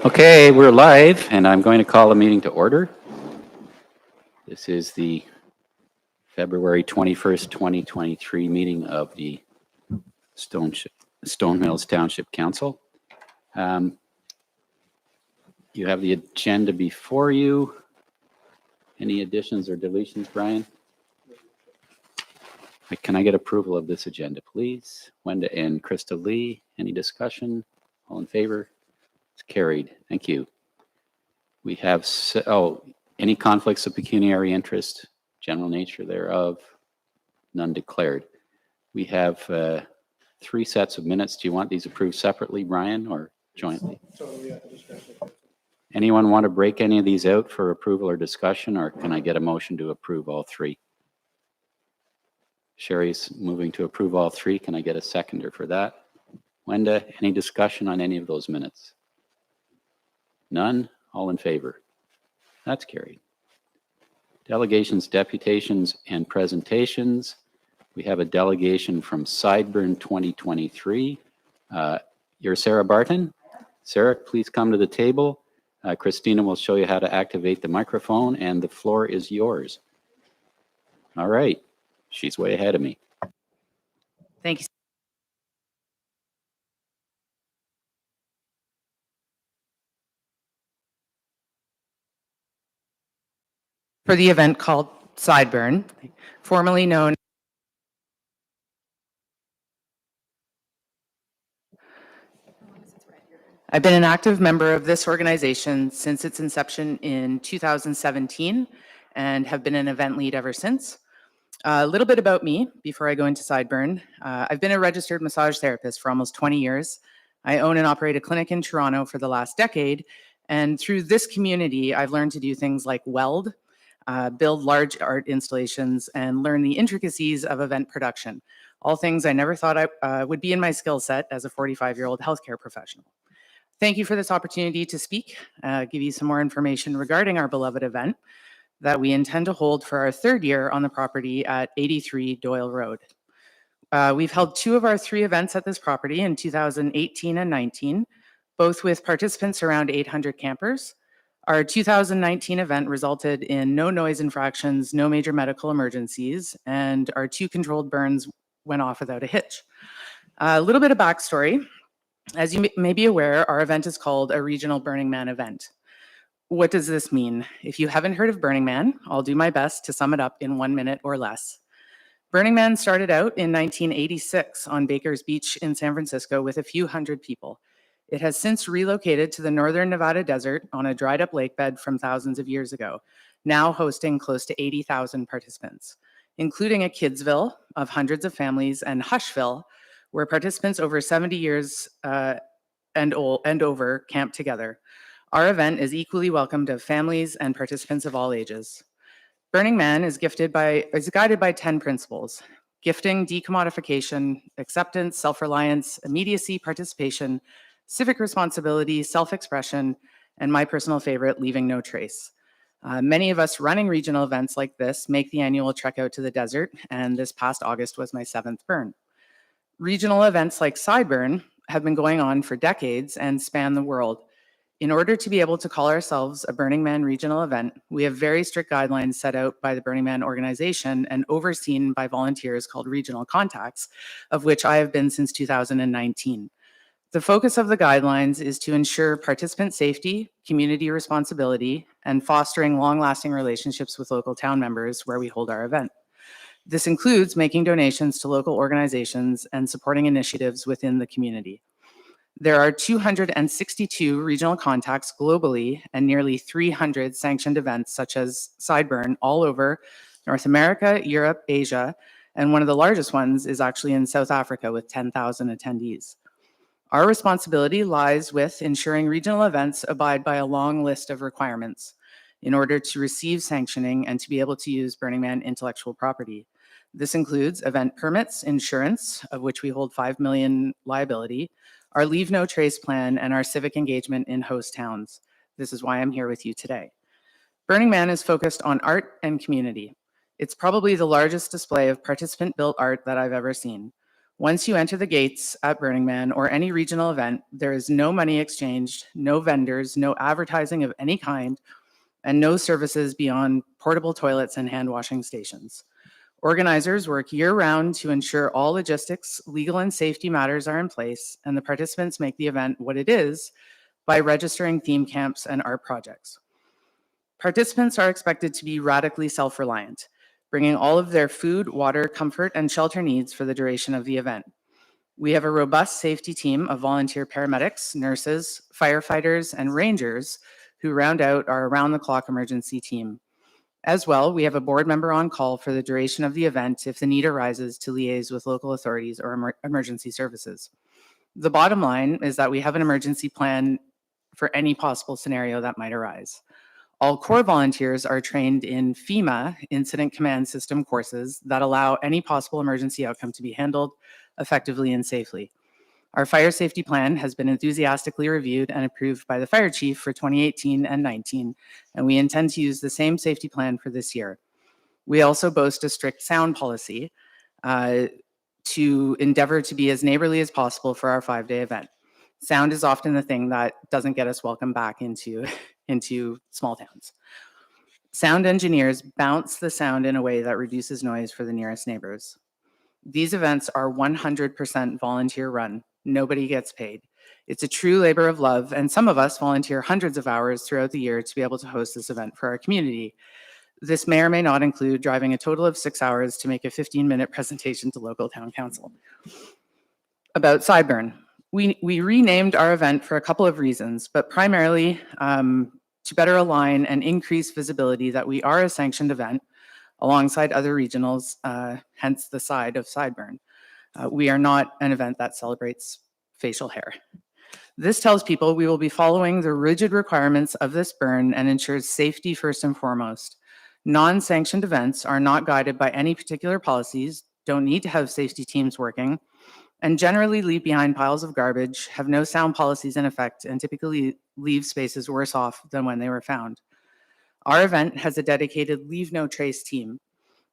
Okay, we're live, and I'm going to call the meeting to order. This is the February 21st, 2023 meeting of the Stone Mills Township Council. You have the agenda before you. Any additions or deletions, Brian? Can I get approval of this agenda, please? Wenda and Krista Lee, any discussion? All in favor? It's carried. Thank you. We have, any conflicts of pecuniary interest, general nature thereof, none declared. We have 3 sets of minutes. Do you want these approved separately, Brian, or jointly? Totally at the discretion. Anyone want to break any of these out for approval or discussion, or can I get a motion to approve all 3? Sherry's moving to approve all 3. Can I get a seconder for that? Wenda, any discussion on any of those minutes? None? All in favor? That's carried. Delegations, deputations, and presentations. We have a delegation from Sideburn 2023. You're Sarah Barton? Sarah, please come to the table. Christina will show you how to activate the microphone, and the floor is yours. All right. She's way ahead of me. Thank you. For the event called Sideburn, formerly known I've been an active member of this organization since its inception in 2017 and have been an event lead ever since. A little bit about me before I go into Sideburn. I've been a registered massage therapist for almost 20 years. I own and operate a clinic in Toronto for the last decade. And through this community, I've learned to do things like weld, build large art installations, and learn the intricacies of event production. All things I never thought I would be in my skill set as a 45-year-old healthcare professional. Thank you for this opportunity to speak, give you some more information regarding our beloved event that we intend to hold for our 3rd year on the property at 83 Doyle Road. We've held 2 of our 3 events at this property in 2018 and 19, both with participants around 800 campers. Our 2019 event resulted in no noise infractions, no major medical emergencies, and our 2 controlled burns went off without a hitch. A little bit of backstory. As you may be aware, our event is called a Regional Burning Man event. What does this mean? If you haven't heard of Burning Man, I'll do my best to sum it up in 1 minute or less. Burning Man started out in 1986 on Baker's Beach in San Francisco with a few hundred people. It has since relocated to the northern Nevada desert on a dried up lake bed from thousands of years ago, now hosting close to 80,000 participants, including a Kidsville of hundreds of families and Hushville, where participants over 70 years and over camp together. Our event is equally welcome to families and participants of all ages. Burning Man is guided by 10 principles: gifting, decommodification, acceptance, self-reliance, immediacy, participation, civic responsibility, self-expression, and my personal favorite, leaving no trace. Many of us running regional events like this make the annual trek out to the desert, and this past August was my 7th burn. Regional events like Sideburn have been going on for decades and span the world. In order to be able to call ourselves a Burning Man regional event, we have very strict guidelines set out by the Burning Man organization and overseen by volunteers called regional contacts, of which I have been since 2019. The focus of the guidelines is to ensure participant safety, community responsibility, and fostering long-lasting relationships with local town members where we hold our event. This includes making donations to local organizations and supporting initiatives within the community. There are 262 regional contacts globally and nearly 300 sanctioned events such as Sideburn all over North America, Europe, Asia, and one of the largest ones is actually in South Africa with 10,000 attendees. Our responsibility lies with ensuring regional events abide by a long list of requirements in order to receive sanctioning and to be able to use Burning Man intellectual property. This includes event permits, insurance, of which we hold $5 million liability, our Leave No Trace plan, and our civic engagement in host towns. This is why I'm here with you today. Burning Man is focused on art and community. It's probably the largest display of participant-built art that I've ever seen. Once you enter the gates at Burning Man or any regional event, there is no money exchanged, no vendors, no advertising of any kind, and no services beyond portable toilets and hand washing stations. Organizers work year-round to ensure all logistics, legal and safety matters are in place, and the participants make the event what it is by registering theme camps and art projects. Participants are expected to be radically self-reliant, bringing all of their food, water, comfort, and shelter needs for the duration of the event. We have a robust safety team of volunteer paramedics, nurses, firefighters, and rangers who round out our around-the-clock emergency team. As well, we have a board member on call for the duration of the event if the need arises to liaise with local authorities or emergency services. The bottom line is that we have an emergency plan for any possible scenario that might arise. All core volunteers are trained in FEMA Incident Command System courses that allow any possible emergency outcome to be handled effectively and safely. Our fire safety plan has been enthusiastically reviewed and approved by the fire chief for 2018 and 19, and we intend to use the same safety plan for this year. We also boast a strict sound policy to endeavor to be as neighborly as possible for our 5-day event. Sound is often the thing that doesn't get us welcome back into small towns. Sound engineers bounce the sound in a way that reduces noise for the nearest neighbors. These events are 100% volunteer run. Nobody gets paid. It's a true labor of love, and some of us volunteer hundreds of hours throughout the year to be able to host this event for our community. This may or may not include driving a total of 6 hours to make a 15-minute presentation to local town council. About Sideburn. We renamed our event for a couple of reasons, but primarily to better align and increase visibility that we are a sanctioned event alongside other regionals, hence the side of Sideburn. We are not an event that celebrates facial hair. This tells people we will be following the rigid requirements of this burn and ensures safety first and foremost. Non-sanctioned events are not guided by any particular policies, don't need to have safety teams working, and generally leave behind piles of garbage, have no sound policies in effect, and typically leave spaces worse off than when they were found. Our event has a dedicated Leave No Trace team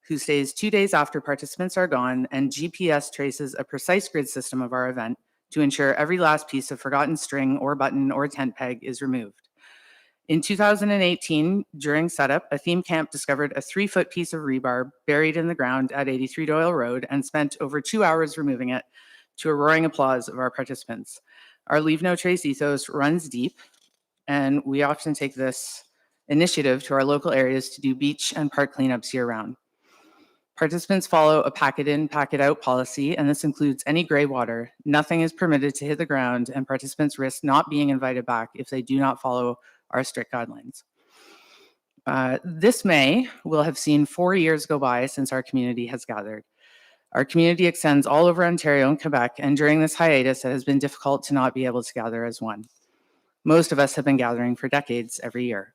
who stays 2 days after participants are gone and GPS traces a precise grid system of our event to ensure every last piece of forgotten string or button or tent peg is removed. In 2018, during setup, a theme camp discovered a 3-foot piece of rebar buried in the ground at 83 Doyle Road and spent over 2 hours removing it, to a roaring applause of our participants. Our Leave No Trace ethos runs deep, and we often take this initiative to our local areas to do beach and park cleanups year-round. Participants follow a pack it in, pack it out policy, and this includes any gray water. Nothing is permitted to hit the ground, and participants risk not being invited back if they do not follow our strict guidelines. This May, we'll have seen 4 years go by since our community has gathered. Our community extends all over Ontario and Quebec, and during this hiatus, it has been difficult to not be able to gather as one. Most of us have been gathering for decades every year.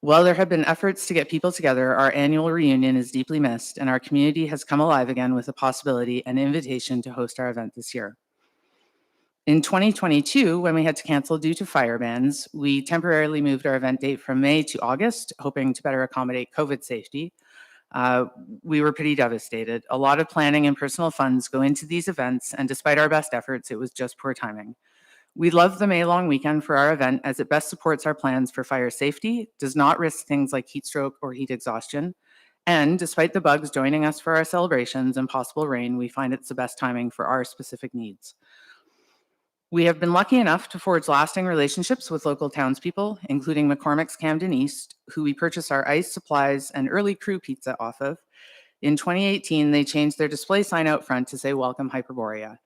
While there have been efforts to get people together, our annual reunion is deeply missed, and our community has come alive again with a possibility and invitation to host our event this year. In 2022, when we had to cancel due to fire bans, we temporarily moved our event date from May to August, hoping to better accommodate COVID safety. We were pretty devastated. A lot of planning and personal funds go into these events, and despite our best efforts, it was just poor timing. We love the May long weekend for our event as it best supports our plans for fire safety, does not risk things like heat stroke or heat exhaustion, and despite the bugs joining us for our celebrations and possible rain, we find it's the best timing for our specific needs. We have been lucky enough to forge lasting relationships with local townspeople, including McCormick's Camden East, who we purchase our ice, supplies, and early crew pizza off of. In 2018, they changed their display sign out front to say, "Welcome Hyperborea."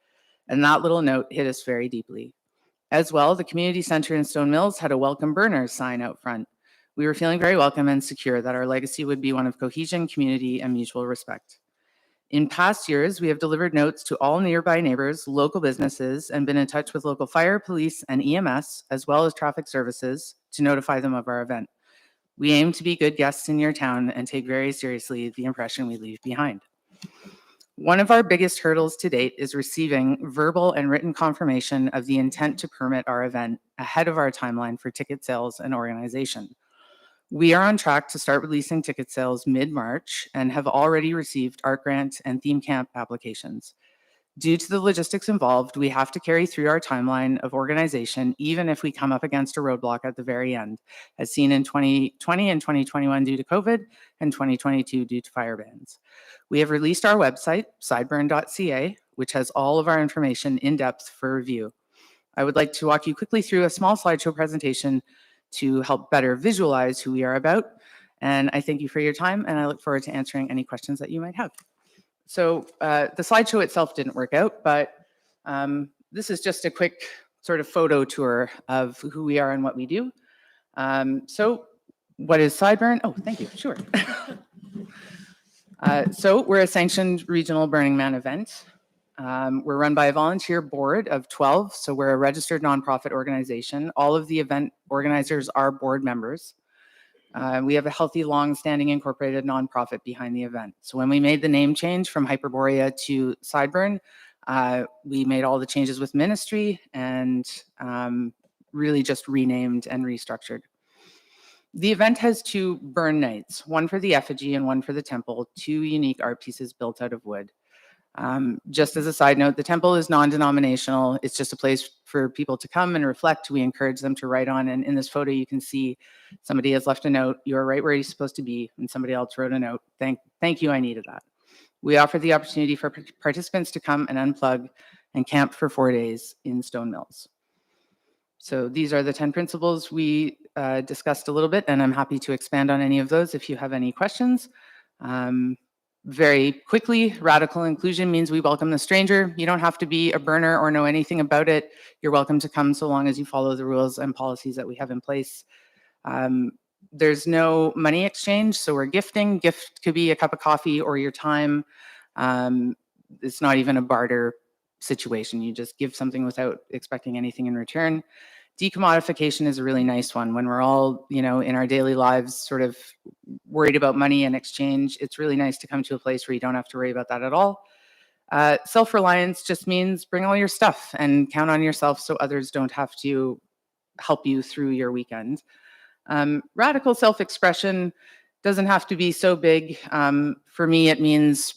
And that little note hit us very deeply. As well, the community center in Stone Mills had a welcome burners sign out front. We were feeling very welcome and secure that our legacy would be one of cohesion, community, and mutual respect. In past years, we have delivered notes to all nearby neighbors, local businesses, and been in touch with local fire, police, and EMS, as well as traffic services, to notify them of our event. We aim to be good guests in your town and take very seriously the impression we leave behind. One of our biggest hurdles to date is receiving verbal and written confirmation of the intent to permit our event ahead of our timeline for ticket sales and organization. We are on track to start releasing ticket sales mid-March and have already received art grant and theme camp applications. Due to the logistics involved, we have to carry through our timeline of organization, even if we come up against a roadblock at the very end, as seen in 2020 and 2021 due to COVID, and 2022 due to fire bans. We have released our website, sideburn.ca, which has all of our information in depth for review. I would like to walk you quickly through a small slideshow presentation to help better visualize who we are about. And I thank you for your time, and I look forward to answering any questions that you might have. So the slideshow itself didn't work out, but this is just a quick sort of photo tour of who we are and what we do. So what is Sideburn? Oh, thank you, sure. So we're a sanctioned regional Burning Man event. We're run by a volunteer board of 12, so we're a registered nonprofit organization. All of the event organizers are board members. We have a healthy, long-standing incorporated nonprofit behind the event. So when we made the name change from Hyperborea to Sideburn, we made all the changes with ministry and really just renamed and restructured. The event has 2 burn nights, one for the effigy and one for the temple, 2 unique art pieces built out of wood. Just as a side note, the temple is non-denominational. It's just a place for people to come and reflect. We encourage them to write on. And in this photo, you can see somebody has left a note. You're right where you're supposed to be. And somebody else wrote a note. Thank you, I needed that. We offer the opportunity for participants to come and unplug and camp for 4 days in Stone Mills. So these are the 10 principles we discussed a little bit, and I'm happy to expand on any of those if you have any questions. Very quickly, radical inclusion means we welcome the stranger. You don't have to be a burner or know anything about it. You're welcome to come so long as you follow the rules and policies that we have in place. There's no money exchange, so we're gifting. Gift could be a cup of coffee or your time. It's not even a barter situation. You just give something without expecting anything in return. Decommodification is a really nice one. When we're all, in our daily lives sort of worried about money and exchange, it's really nice to come to a place where you don't have to worry about that at all. Self-reliance just means bring all your stuff and count on yourself so others don't have to help you through your weekend. Radical self-expression doesn't have to be so big. For me, it means,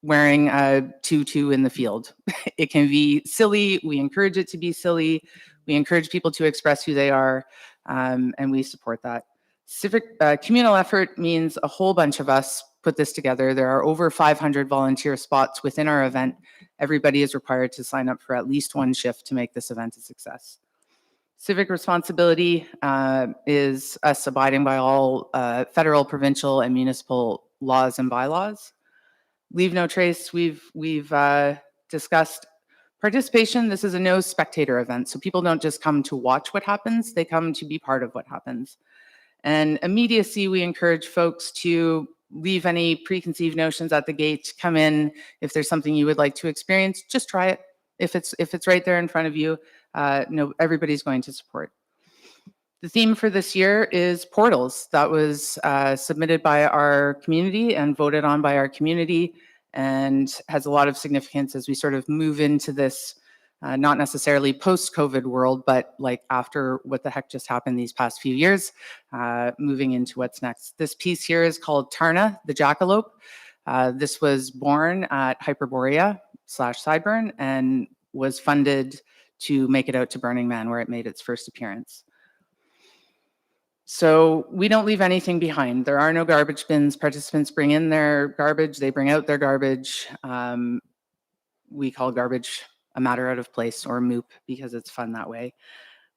wearing a tutu in the field. It can be silly. We encourage it to be silly. We encourage people to express who they are, and we support that. Civic communal effort means a whole bunch of us put this together. There are over 500 volunteer spots within our event. Everybody is required to sign up for at least 1 shift to make this event a success. Civic responsibility is us abiding by all federal, provincial, and municipal laws and bylaws. Leave no trace, we've discussed. Participation, this is a no spectator event, so people don't just come to watch what happens, they come to be part of what happens. And immediacy, we encourage folks to leave any preconceived notions at the gate, come in. If there's something you would like to experience, just try it. If it's right there in front of you, no, everybody's going to support. The theme for this year is portals. That was submitted by our community and voted on by our community, and has a lot of significance as we sort of move into this, not necessarily post-COVID world, but like after what the heck just happened these past few years, moving into what's next. This piece here is called Tarna, the Jackalope. This was born at Hyperborea/Sideburn and was funded to make it out to Burning Man, where it made its first appearance. So we don't leave anything behind. There are no garbage bins. Participants bring in their garbage, they bring out their garbage. We call garbage a matter out of place, or MOOP, because it's fun that way.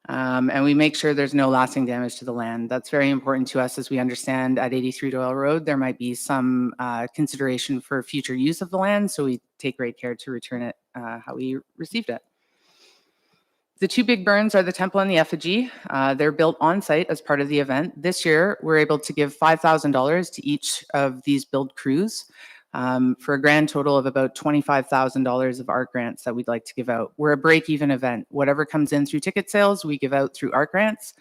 And we make sure there's no lasting damage to the land. That's very important to us, as we understand at 83 Doyle Road, there might be some consideration for future use of the land, so we take great care to return it how we received it. The 2 big burns are the temple and the effigy. They're built on site as part of the event. This year, we're able to give $5,000 to each of these build crews for a grand total of about $25,000 of art grants that we'd like to give out. We're a break-even event. Whatever comes in through ticket sales, we give out through art grants,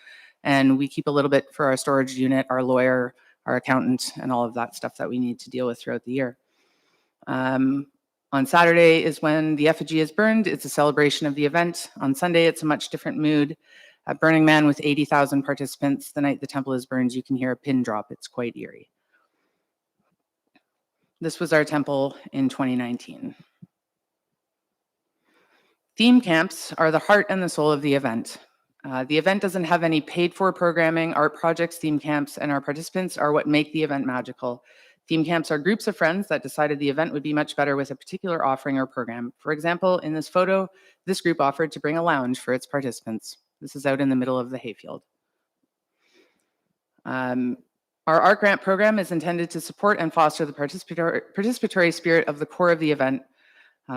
and we keep a little bit for our storage unit, our lawyer, our accountant, and all of that stuff that we need to deal with throughout the year. On Saturday is when the effigy is burned. It's a celebration of the event. On Sunday, it's a much different mood. At Burning Man with 80,000 participants, the night the temple is burned, you can hear a pin drop. It's quite eerie. This was our temple in 2019. Theme camps are the heart and the soul of the event. The event doesn't have any paid-for programming, art projects, theme camps, and our participants are what make the event magical. Theme camps are groups of friends that decided the event would be much better with a particular offering or program. For example, in this photo, this group offered to bring a lounge for its participants. This is out in the middle of the hayfield. Our art grant program is intended to support and foster the participatory spirit of the core of the event.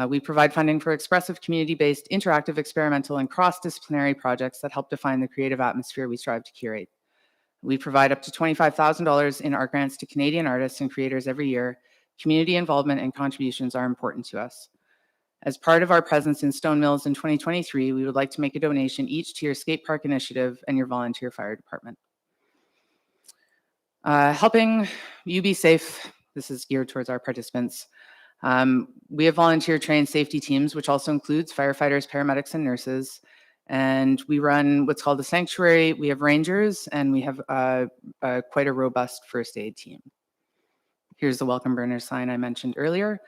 We provide funding for expressive, community-based, interactive, experimental, and cross-disciplinary projects that help define the creative atmosphere we strive to curate. We provide up to $25,000 in art grants to Canadian artists and creators every year. Community involvement and contributions are important to us. As part of our presence in Stone Mills in 2023, we would like to make a donation each to your skate park initiative and your volunteer fire department. Helping you be safe, this is geared towards our participants. We have volunteer trained safety teams, which also includes firefighters, paramedics, and nurses. And we run what's called a sanctuary. We have rangers, and we have quite a robust first aid team. Here's the welcome burner sign I mentioned earlier.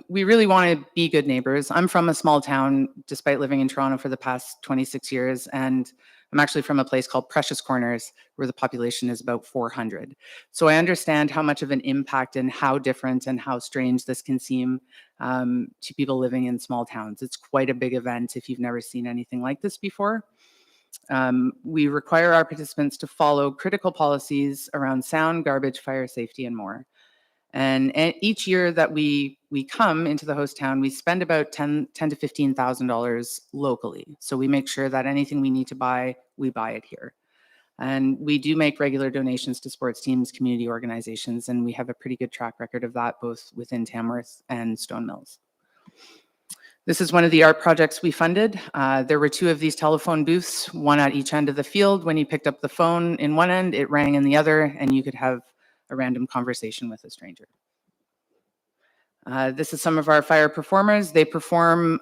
We really want to be good neighbors. I'm from a small town, despite living in Toronto for the past 26 years, and I'm actually from a place called Precious Corners, where the population is about 400. So I understand how much of an impact and how different and how strange this can seem to people living in small towns. It's quite a big event if you've never seen anything like this before. We require our participants to follow critical policies around sound, garbage, fire safety, and more. And each year that we come into the host town, we spend about $10,000 to $15,000 locally. So we make sure that anything we need to buy, we buy it here. And we do make regular donations to sports teams, community organizations, and we have a pretty good track record of that, both within Tamworth and Stone Mills. This is one of the art projects we funded. There were 2 of these telephone booths, one at each end of the field. When you picked up the phone in one end, it rang in the other, and you could have a random conversation with a stranger. This is some of our fire performers. They perform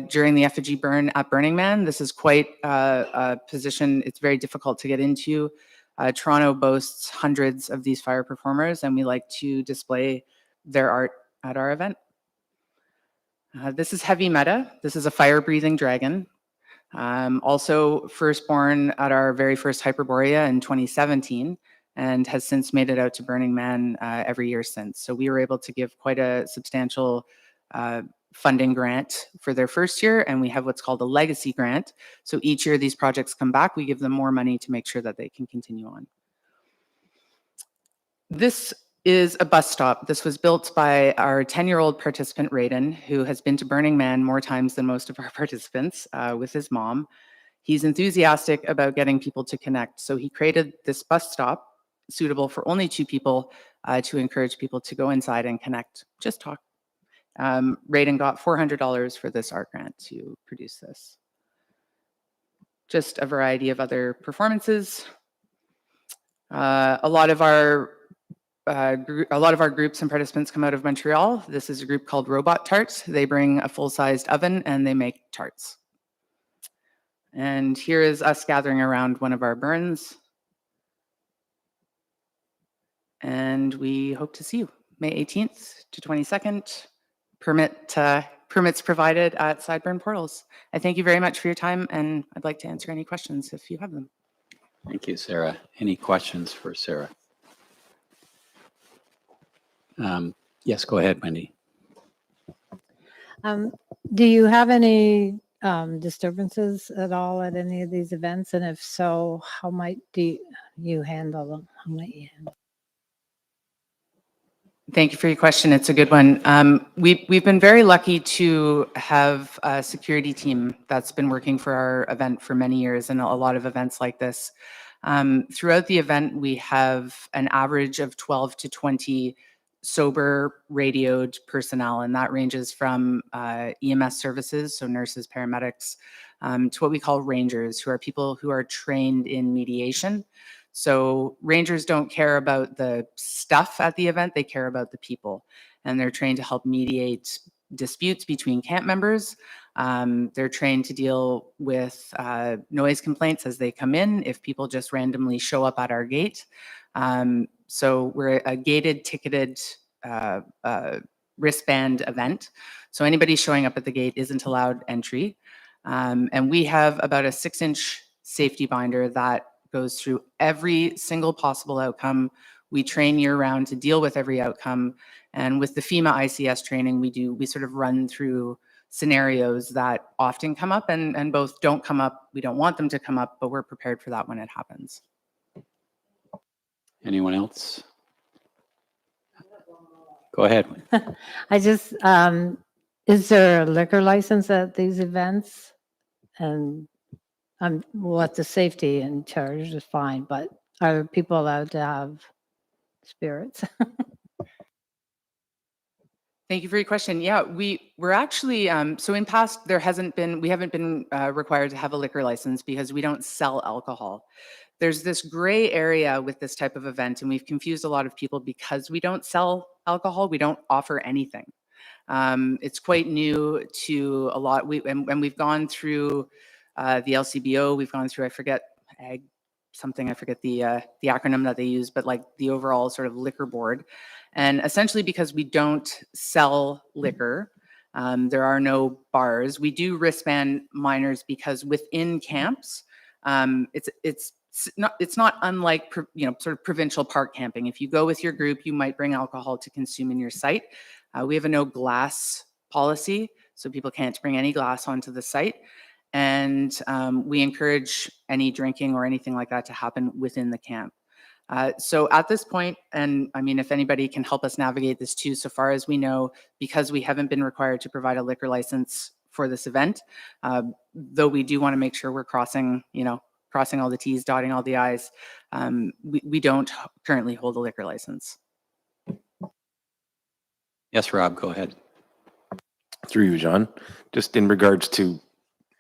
during the effigy burn at Burning Man. This is quite a position, it's very difficult to get into. Toronto boasts hundreds of these fire performers, and we like to display their art at our event. This is Heavy Meta. This is a fire-breathing dragon. Also firstborn at our very first Hyperborea in 2017. And has since made it out to Burning Man every year since. So we were able to give quite a substantial funding grant for their first year, and we have what's called a legacy grant. So each year these projects come back, we give them more money to make sure that they can continue on. This is a bus stop. This was built by our 10-year-old participant, Raiden, who has been to Burning Man more times than most of our participants with his mom. He's enthusiastic about getting people to connect. So he created this bus stop suitable for only 2 people to encourage people to go inside and connect, just talk. Raiden got $400 for this art grant to produce this. Just a variety of other performances. A lot of our groups and participants come out of Montreal. This is a group called Robot Tarts. They bring a full-sized oven and they make tarts. And here is us gathering around one of our burns. And we hope to see you May 18th to 22nd. Permits provided at Sideburn Portals. I thank you very much for your time, and I'd like to answer any questions if you have them. Thank you, Sarah. Any questions for Sarah? Yes, go ahead, Wendy. Do you have any disturbances at all at any of these events? And if so, how might you handle them? How might you handle them? Thank you for your question. It's a good one. We've been very lucky to have a security team that's been working for our event for many years, and a lot of events like this. Throughout the event, we have an average of 12 to 20 sober radioed personnel, and that ranges from EMS services, so nurses, paramedics, to what we call rangers, who are people who are trained in mediation. So rangers don't care about the stuff at the event, they care about the people. And they're trained to help mediate disputes between camp members. They're trained to deal with noise complaints as they come in, if people just randomly show up at our gate. So we're a gated, ticketed wristband event. So anybody showing up at the gate isn't allowed entry. And we have about a 6-inch safety binder that goes through every single possible outcome. We train year round to deal with every outcome. And with the FEMA ICS training, we sort of run through scenarios that often come up and both don't come up. We don't want them to come up, but we're prepared for that when it happens. Anyone else? Go ahead. I just, is there a liquor license at these events? And what the safety in charge is fine, but are people allowed to have spirits? Thank you for your question. Yeah, we're actually, so in past, we haven't been required to have a liquor license because we don't sell alcohol. There's this gray area with this type of event, and we've confused a lot of people because we don't sell alcohol, we don't offer anything. It's quite new to a lot, and we've gone through the LCBO, we've gone through, I forget the acronym that they use, but like the overall sort of liquor board. And essentially because we don't sell liquor, there are no bars. We do wristband minors because within camps, it's not unlike sort of provincial park camping. If you go with your group, you might bring alcohol to consume in your site. We have a no glass policy, so people can't bring any glass onto the site. And we encourage any drinking or anything like that to happen within the camp. So at this point, and I mean, if anybody can help us navigate this too, so far as we know, because we haven't been required to provide a liquor license for this event, though we do want to make sure we're crossing all the T's, dotting all the I's, we don't currently hold a liquor license. Yes, Rob, go ahead. Through you, John. Just in regards to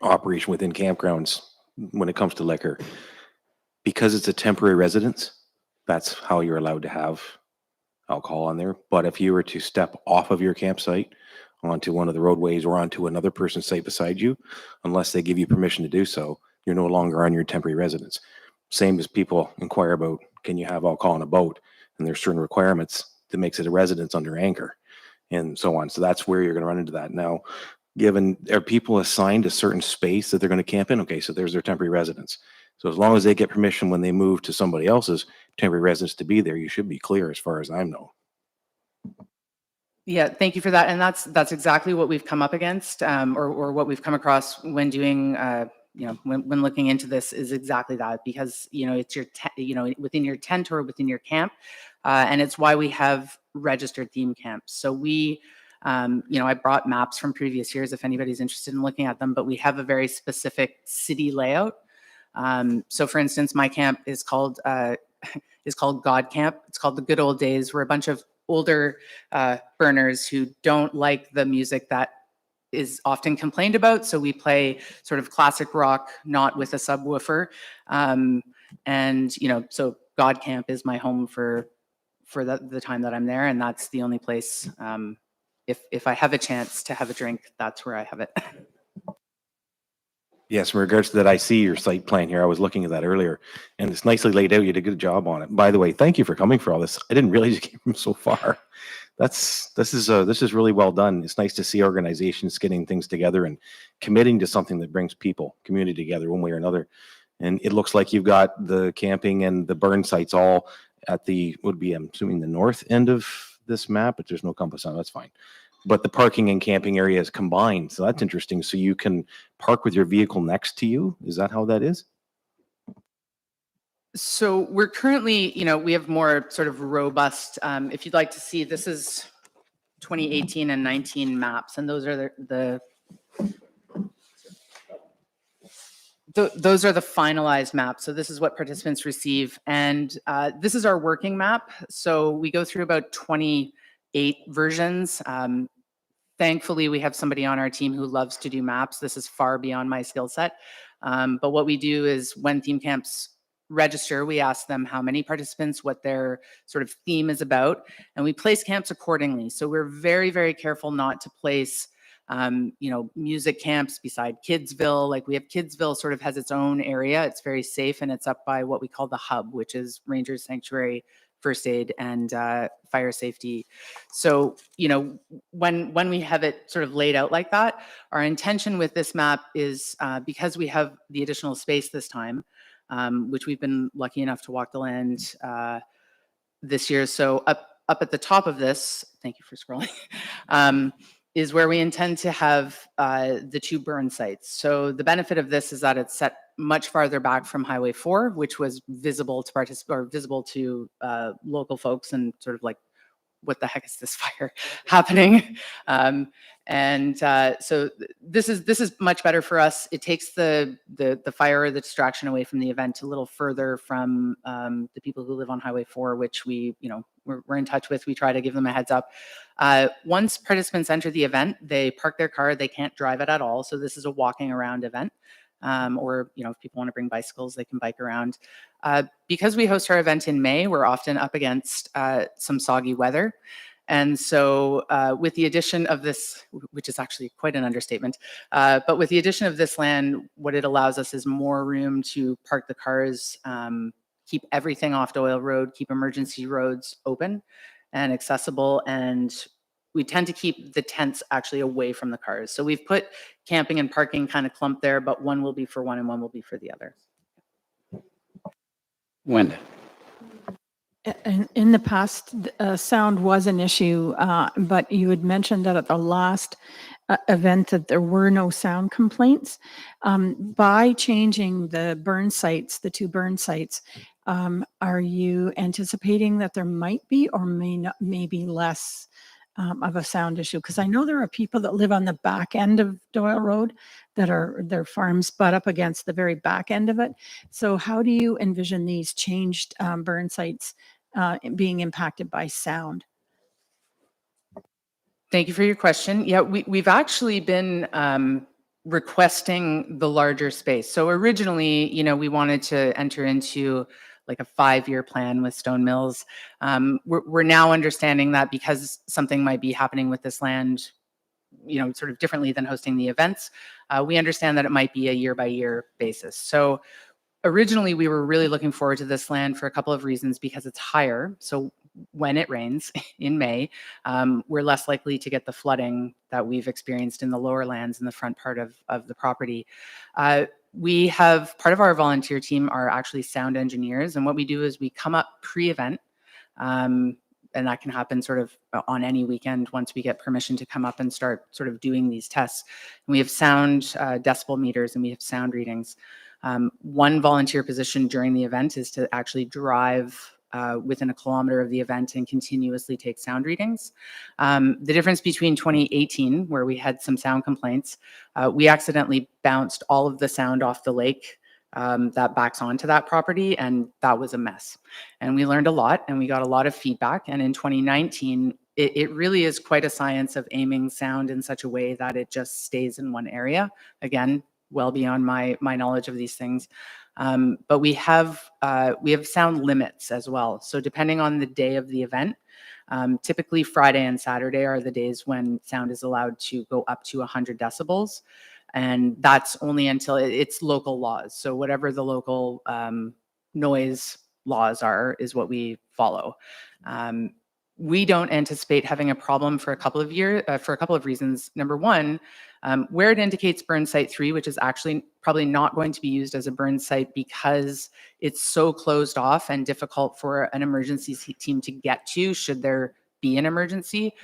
operation within campgrounds when it comes to liquor, because it's a temporary residence, that's how you're allowed to have alcohol on there. But if you were to step off of your campsite onto one of the roadways or onto another person's site beside you, unless they give you permission to do so, you're no longer on your temporary residence. Same as people inquire about, can you have alcohol on a boat? And there's certain requirements that makes it a residence under anchor and so on. So that's where you're going to run into that. Now, are people assigned a certain space that they're going to camp in? Okay, so there's their temporary residence. So as long as they get permission when they move to somebody else's temporary residence to be there, you should be clear as far as I know. Yeah, thank you for that. And that's exactly what we've come up against, or what we've come across when doing, when looking into this is exactly that, because it's your within your tent or within your camp, and it's why we have registered theme camps. So we, I brought maps from previous years if anybody's interested in looking at them, but we have a very specific city layout. So for instance, my camp is called God Camp. It's called the Good Old Days. We're a bunch of older burners who don't like the music that is often complained about. So we play sort of classic rock, not with a subwoofer. So God Camp is my home for the time that I'm there. And that's the only place, if I have a chance to have a drink, that's where I have it. Yes, in regards to that, I see your site plan here. I was looking at that earlier, and it's nicely laid out. You did a good job on it. By the way, thank you for coming for all this. I didn't realize you came from so far. This is really well done. It's nice to see organizations getting things together and committing to something that brings people, community together one way or another. And it looks like you've got the camping and the burn sites all at I'm assuming the north end of this map, but there's no compass on it. That's fine. But the parking and camping area is combined. So that's interesting. So you can park with your vehicle next to you. Is that how that is? So we're currently, we have more sort of robust, if you'd like to see, this is 2018 and 19 maps. And those are those are the finalized maps. So this is what participants receive. And this is our working map. So we go through about 28 versions. Thankfully, we have somebody on our team who loves to do maps. This is far beyond my skill set. But what we do is when theme camps register, we ask them how many participants, what their sort of theme is about, and we place camps accordingly. So we're very, very careful not to place, music camps beside Kidsville. Like we have Kidsville sort of has its own area. It's very safe and it's up by what we call the hub, which is Rangers Sanctuary first aid and fire safety. So, you know, when we have it sort of laid out like that, our intention with this map is because we have the additional space this time, which we've been lucky enough to walk the land this year. So up at the top of this, thank you for scrolling, is where we intend to have the 2 burn sites. So the benefit of this is that it's set much farther back from Highway 4, which was visible to local folks and sort of like, what the heck is this fire happening? So this is much better for us. It takes the fire or the distraction away from the event a little further from the people who live on Highway 4, which we're in touch with. We try to give them a heads up. Once participants enter the event, they park their car. They can't drive it at all. So this is a walking around event. Or, you know, if people want to bring bicycles, they can bike around. Because we host our event in May, we're often up against some soggy weather. And so with the addition of this, which is actually quite an understatement, but with the addition of this land, what it allows us is more room to park the cars, keep everything off Doyle Road, keep emergency roads open and accessible, and we tend to keep the tents actually away from the cars. So we've put camping and parking kind of clumped there, but one will be for one and one will be for the other. Wenda. In the past, sound was an issue, but you had mentioned that at the last event that there were no sound complaints. By changing the burn sites, the 2 burn sites, are you anticipating that there might be or may be less of a sound issue? Because I know there are people that live on the back end of Doyle Road that are their farms butt up against the very back end of it. So how do you envision these changed burn sites being impacted by sound? Thank you for your question. Yeah, we've actually been requesting the larger space. So originally, you know, we wanted to enter into like a 5-year plan with Stone Mills. We're now understanding that because something might be happening with this land, you know, sort of differently than hosting the events, we understand that it might be a year-by-year basis. So originally, we were really looking forward to this land for a couple of reasons, because it's higher. So when it rains in May, we're less likely to get the flooding that we've experienced in the lower lands in the front part of the property. We have, part of our volunteer team are actually sound engineers. And what we do is we come up pre-event, and that can happen sort of on any weekend once we get permission to come up and start sort of doing these tests. And we have sound decibel meters and we have sound readings. One volunteer position during the event is to actually drive within 1 kilometer of the event and continuously take sound readings. The difference between 2018, where we had some sound complaints, we accidentally bounced all of the sound off the lake that backs onto that property, and that was a mess. And we learned a lot and we got a lot of feedback. And in 2019, it really is quite a science of aiming sound in such a way that it just stays in one area. Again, well beyond my knowledge of these things. But we have sound limits as well. So depending on the day of the event, typically Friday and Saturday are the days when sound is allowed to go up to 100 decibels. And that's only until it's local laws. So whatever the local noise laws are is what we follow. We don't anticipate having a problem for a couple of reasons. Number one, where it indicates burn site 3, which is actually probably not going to be used as a burn site because it's so closed off and difficult for an emergency team to get to should there be an emergency.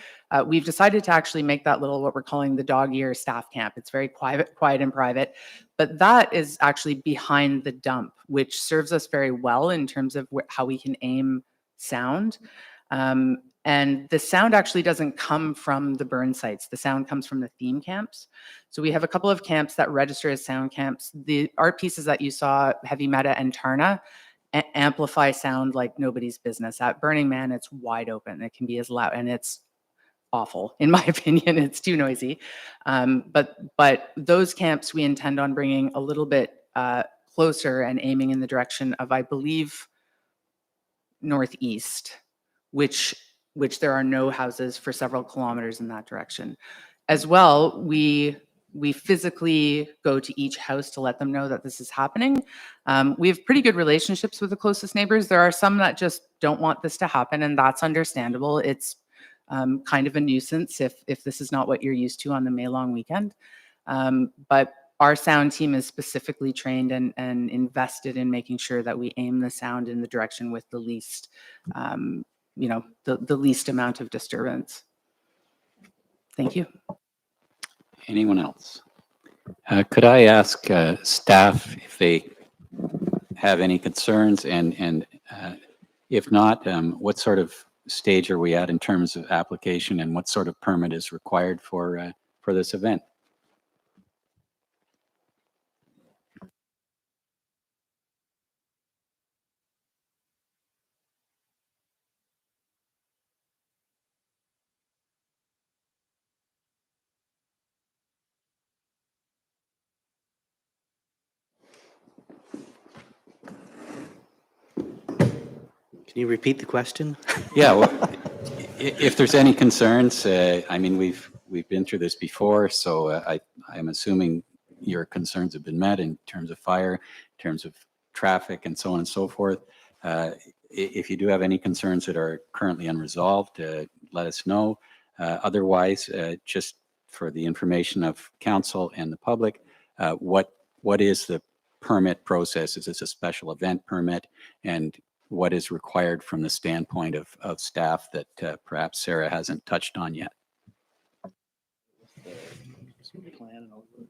We've decided to actually make that little, what we're calling the dog ear staff camp. It's very quiet and private, but that is actually behind the dump, which serves us very well in terms of how we can aim sound. And the sound actually doesn't come from the burn sites. The sound comes from the theme camps. So we have a couple of camps that register as sound camps. The art pieces that you saw, Heavy Meta and Tarna, amplify sound like nobody's business. At Burning Man, it's wide open. It can be as loud, and it's awful. In my opinion, it's too noisy. But those camps we intend on bringing a little bit closer and aiming in the direction of, I believe, northeast, which there are no houses for several kilometers in that direction. As well, we we physically go to each house to let them know that this is happening. We have pretty good relationships with the closest neighbors. There are some that just don't want this to happen, and that's understandable. It's kind of a nuisance if this is not what you're used to on the May long weekend. But our sound team is specifically trained and invested in making sure that we aim the sound in the direction with the least, the least amount of disturbance. Thank you. Anyone else? Could I ask staff if they have any concerns, and if not, what sort of stage are we at in terms of application, and what sort of permit is required for this event? Can you repeat the question? Yeah, well, if there's any concerns, I mean, we've been through this before, so I'm assuming your concerns have been met in terms of fire, in terms of traffic, and so on and so forth. If you do have any concerns that are currently unresolved, let us know. Otherwise, just for the information of council and the public, what is the permit process? Is this a special event permit? And what is required from the standpoint of staff that perhaps Sarah hasn't touched on yet?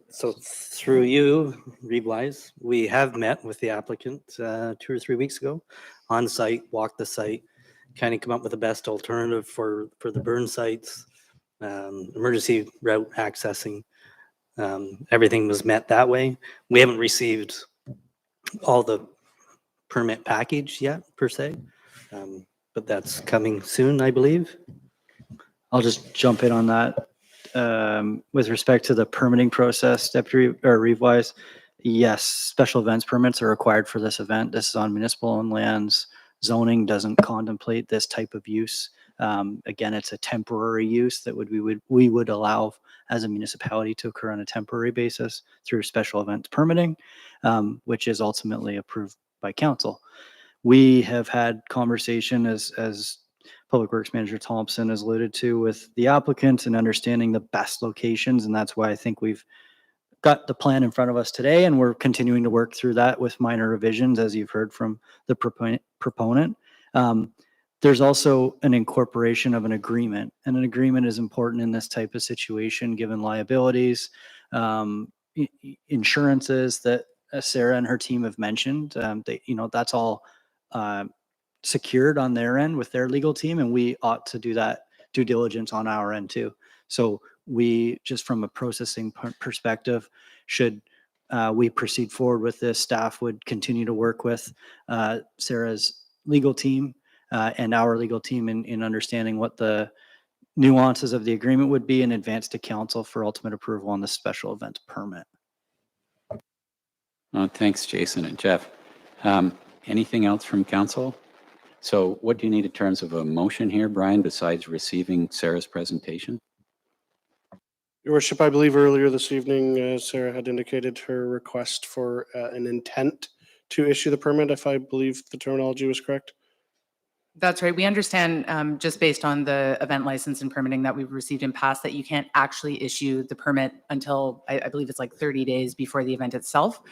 So through you, Reeve-Wise, we have met with the applicant 2 or 3 weeks ago on site, walked the site, kind of come up with the best alternative for the burn sites, emergency route accessing. Everything was met that way. We haven't received all the permit package yet, per se, but that's coming soon, I believe. I'll just jump in on that. With respect to the permitting process, Deputy or Reeve-Wise, yes, special events permits are required for this event. This is on municipal owned lands. Zoning doesn't contemplate this type of use. Again, it's a temporary use that we would allow as a municipality to occur on a temporary basis through special events permitting, which is ultimately approved by council. We have had conversation as Public Works Manager Thompson has alluded to with the applicant and understanding the best locations. And that's why I think we've got the plan in front of us today, and we're continuing to work through that with minor revisions, as you've heard from the proponent. There's also an incorporation of an agreement, and an agreement is important in this type of situation, given liabilities, insurances that Sarah and her team have mentioned. That's all secured on their end with their legal team, and we ought to do that due diligence on our end too. So we, just from a processing perspective, should we proceed forward with this, staff would continue to work with Sarah's legal team and our legal team in understanding what the nuances of the agreement would be in advance to council for ultimate approval on the special event permit. Oh, thanks, Jason and Jeff. Anything else from council? So what do you need in terms of a motion here, Brian, besides receiving Sarah's presentation? Your Worship, I believe earlier this evening, Sarah had indicated her request for an intent to issue the permit, if I believe the terminology was correct. That's right. We understand, just based on the event license and permitting that we've received in past, that you can't actually issue the permit until I believe it's like 30 days before the event itself.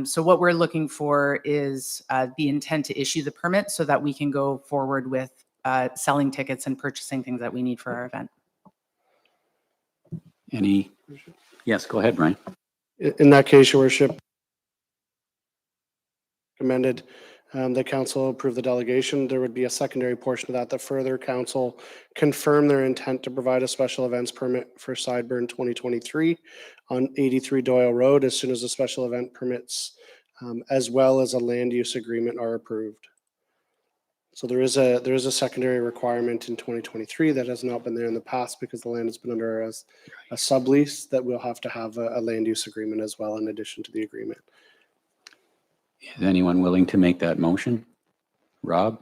So what we're looking for is the intent to issue the permit so that we can go forward with selling tickets and purchasing things that we need for our event. Yes, go ahead, Brian. In that case, Your Worship, recommended the council approve the delegation. There would be a secondary portion of that further council confirm their intent to provide a special events permit for Sideburn 2023 on 83 Doyle Road as soon as the special event permits, as well as a land use agreement, are approved. So there is a secondary requirement in 2023 that has not been there in the past because the land has been under a sublease, that we'll have to have a land use agreement as well in addition to the agreement. Is anyone willing to make that motion? Rob,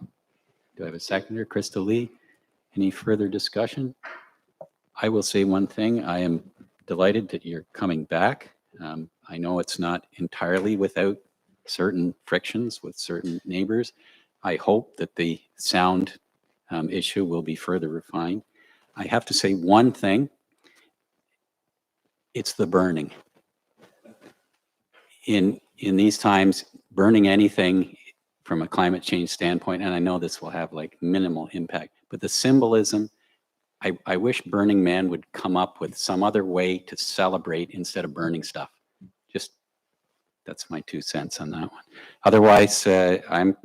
do I have a seconder? Krista Lee, any further discussion? I will say one thing. I am delighted that you're coming back. I know it's not entirely without certain frictions with certain neighbors. I hope that the sound issue will be further refined. I have to say one thing. It's the burning. In these times, burning anything from a climate change standpoint, and I know this will have like minimal impact, but the symbolism, I wish Burning Man would come up with some other way to celebrate instead of burning stuff. Just, that's my 2 cents on that one. Otherwise, I'm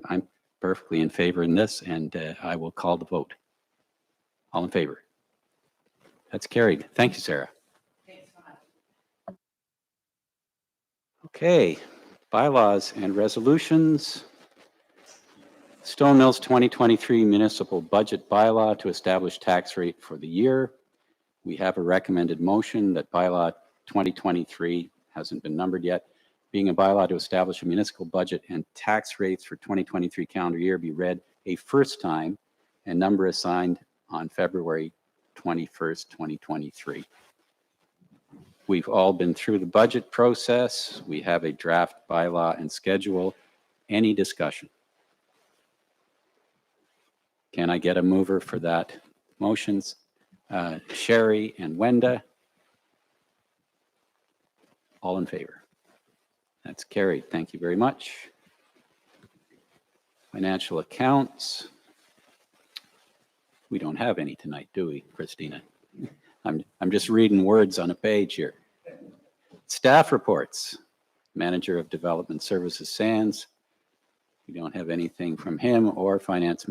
perfectly in favor in this, and I will call the vote. All in favor? That's carried. Thank you, Sarah. Okay, bylaws and resolutions. Stone Mills 2023 municipal budget bylaw to establish tax rate for the year. We have a recommended motion that bylaw 2023 hasn't been numbered yet, being a bylaw to establish a municipal budget and tax rates for 2023 calendar year be read a first time and number assigned on February 21st, 2023. We've all been through the budget process. We have a draft bylaw and schedule. Any discussion? Can I get a mover for that? Motions? Sherry and Wenda. All in favor? That's carried. Thank you very much. Financial accounts. We don't have any tonight, do we, Christina? I'm just reading words on a page here. Staff reports. Manager of Development Services, Sands. We don't have anything from him or Finance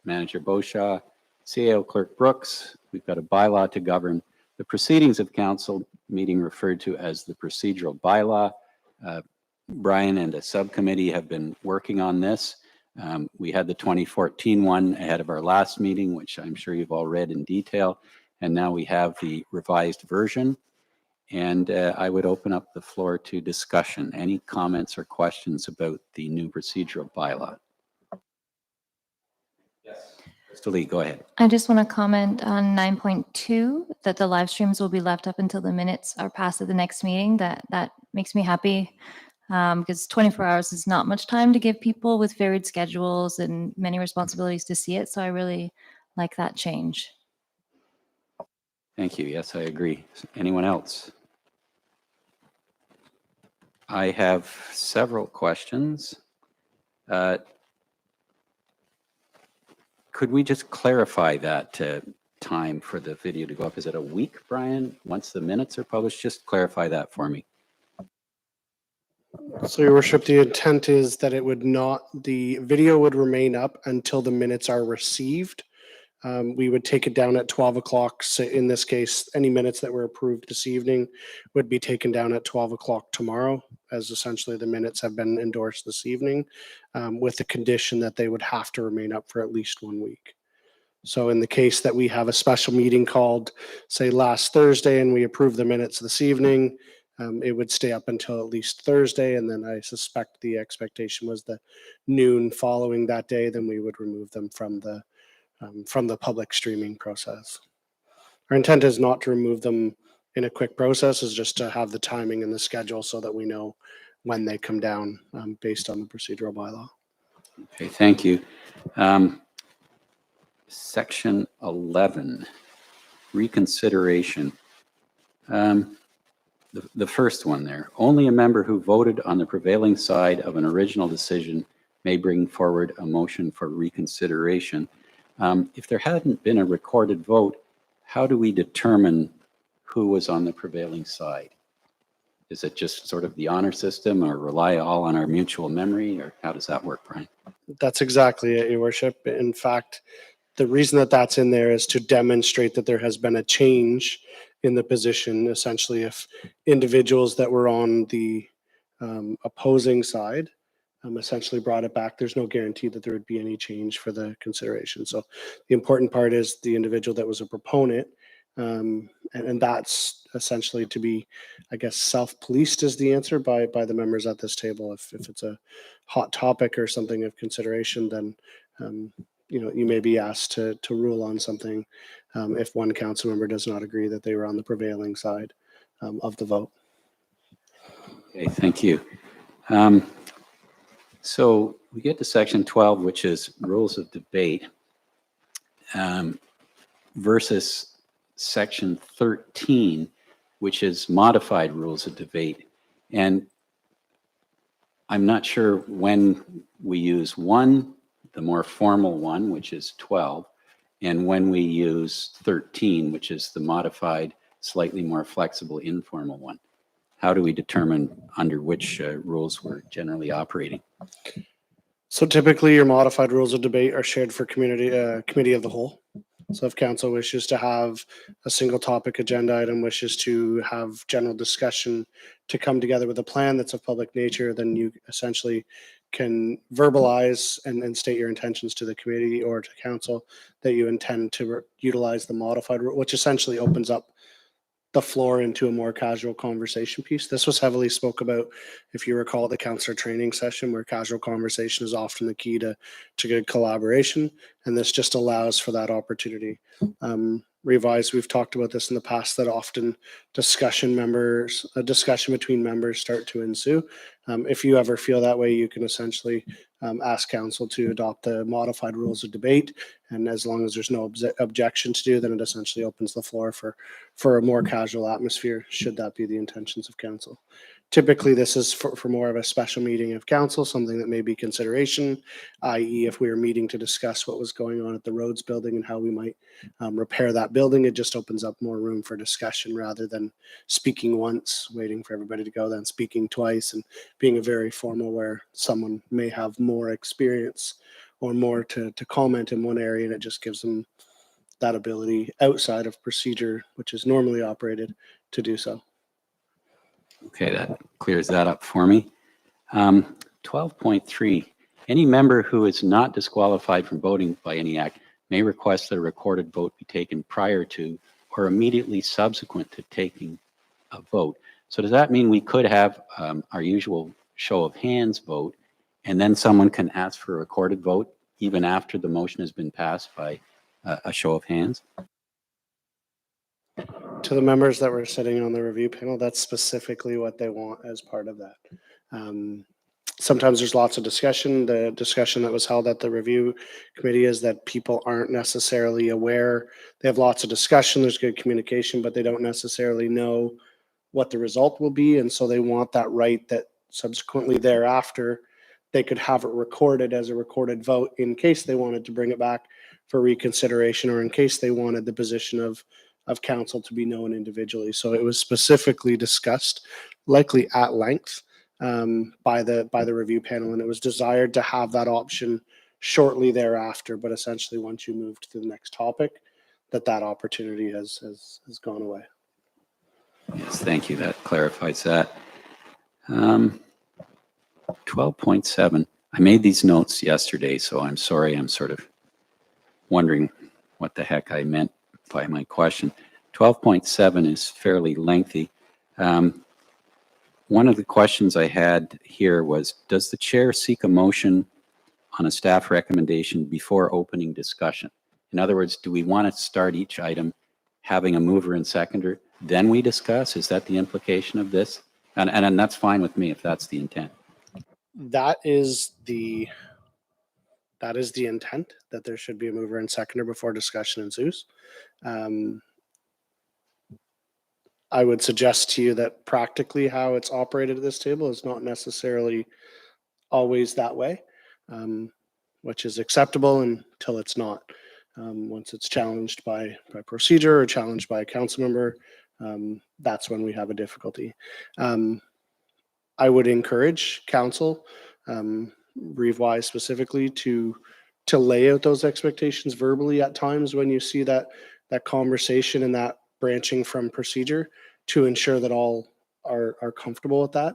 Manager Beauchamp. CAO Clerk Brooks. We've got a bylaw to govern the proceedings of council meeting referred to as the procedural bylaw. Brian and a subcommittee have been working on this. We had the 2014 one ahead of our last meeting, which I'm sure you've all read in detail. And now we have the revised version. And I would open up the floor to discussion. Any comments or questions about the new procedural bylaw? Yes. Crystal Lee, go ahead. I just want to comment on 9.2 that the live streams will be left up until the minutes are passed at the next meeting. That makes me happy because 24 hours is not much time to give people with varied schedules and many responsibilities to see it. So I really like that change. Thank you. Yes, I agree. Anyone else? I have several questions. Could we just clarify that time for the video to go up? Is it a week, Brian? Once the minutes are published, just clarify that for me. So, Your Worship, the intent is that it would not, the video would remain up until the minutes are received. We would take it down at 12 o'clock. So in this case, any minutes that were approved this evening would be taken down at 12 o'clock tomorrow, as essentially the minutes have been endorsed this evening, with the condition that they would have to remain up for at least 1 week. So in the case that we have a special meeting called, say, last Thursday, and we approve the minutes this evening, it would stay up until at least Thursday. And then I suspect the expectation was the noon following that day, then we would remove them from the public streaming process. Our intent is not to remove them in a quick process, is just to have the timing and the schedule so that we know when they come down based on the procedural bylaw. Okay, thank you. Section 11, reconsideration. The first one there, only a member who voted on the prevailing side of an original decision may bring forward a motion for reconsideration. If there hadn't been a recorded vote, how do we determine who was on the prevailing side? Is it just sort of the honor system or rely all on our mutual memory, or how does that work, Brian? That's exactly it, Your Worship. In fact, the reason that that's in there is to demonstrate that there has been a change in the position. Essentially, if individuals that were on the opposing side essentially brought it back, there's no guarantee that there would be any change for the consideration. So the important part is the individual that was a proponent, and that's essentially to be, I guess, self-policed is the answer by the members at this table. If it's a hot topic or something of consideration, then you may be asked to rule on something if one council member does not agree that they were on the prevailing side of the vote. Okay, thank you. So we get to section 12, which is rules of debate, versus section 13, which is modified rules of debate. And I'm not sure when we use one, the more formal one, which is 12, and when we use 13, which is the modified, slightly more flexible, informal one. How do we determine under which rules we're generally operating? So typically your modified rules of debate are shared for committee of the whole. So if council wishes to have a single topic agenda item, wishes to have general discussion to come together with a plan that's of public nature, then you essentially can verbalize and state your intentions to the committee or to council that you intend to utilize the modified rule, which essentially opens up the floor into a more casual conversation piece. This was heavily spoke about, if you recall, the councillor training session, where casual conversation is often the key to good collaboration. And this just allows for that opportunity. Revise, we've talked about this in the past, that often discussion between members start to ensue. If you ever feel that way, you can essentially ask council to adopt the modified rules of debate. And as long as there's no objection to do, then it essentially opens the floor for a more casual atmosphere, should that be the intentions of council. Typically, this is for more of a special meeting of council, something that may be consideration, i.e. if we were meeting to discuss what was going on at the roads building and how we might repair that building, it just opens up more room for discussion rather than speaking once, waiting for everybody to go, then speaking twice, and being a very formal where someone may have more experience or more to comment in one area, and it just gives them that ability outside of procedure, which is normally operated, to do so. Okay, that clears that up for me. 12.3, any member who is not disqualified from voting by any act may request that a recorded vote be taken prior to or immediately subsequent to taking a vote. So does that mean we could have our usual show of hands vote, and then someone can ask for a recorded vote even after the motion has been passed by a show of hands? To the members that were sitting on the review panel, that's specifically what they want as part of that. Sometimes there's lots of discussion. The discussion that was held at the review committee is that people aren't necessarily aware. They have lots of discussion, there's good communication, but they don't necessarily know what the result will be. And so they want that right that subsequently thereafter, they could have it recorded as a recorded vote in case they wanted to bring it back for reconsideration, or in case they wanted the position of council to be known individually. So it was specifically discussed, likely at length, by the review panel, and it was desired to have that option shortly thereafter. But essentially, once you moved to the next topic, that opportunity has gone away. Yes, thank you. That clarifies that. 12.7. I made these notes yesterday, so I'm sorry. I'm sort of wondering what the heck I meant by my question. 12.7 is fairly lengthy. One of the questions I had here was, does the chair seek a motion on a staff recommendation before opening discussion? In other words, do we want to start each item having a mover and seconder, then we discuss? Is that the implication of this? And that's fine with me if that's the intent. That is the intent, that there should be a mover and seconder before discussion ensues. I would suggest to you that practically how it's operated at this table is not necessarily always that way, which is acceptable until it's not. Once it's challenged by procedure or challenged by a council member, that's when we have a difficulty. I would encourage council, Reeve-wise specifically, to lay out those expectations verbally at times when you see that conversation and that branching from procedure, to ensure that all are comfortable with that.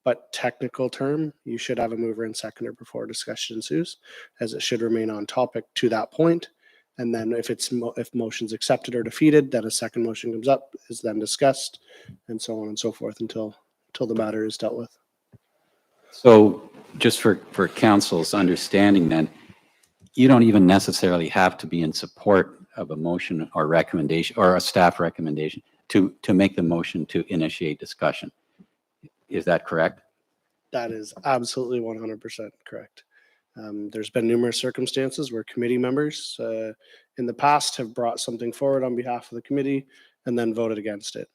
But technical term, you should have a mover and seconder before discussion ensues, as it should remain on topic to that point. And then if motion's accepted or defeated, then a second motion comes up, is then discussed, and so on and so forth until the matter is dealt with. So just for council's understanding then, you don't even necessarily have to be in support of a motion or recommendation or a staff recommendation to make the motion to initiate discussion. Is that correct? That is absolutely 100% correct. There's been numerous circumstances where committee members in the past have brought something forward on behalf of the committee and then voted against it.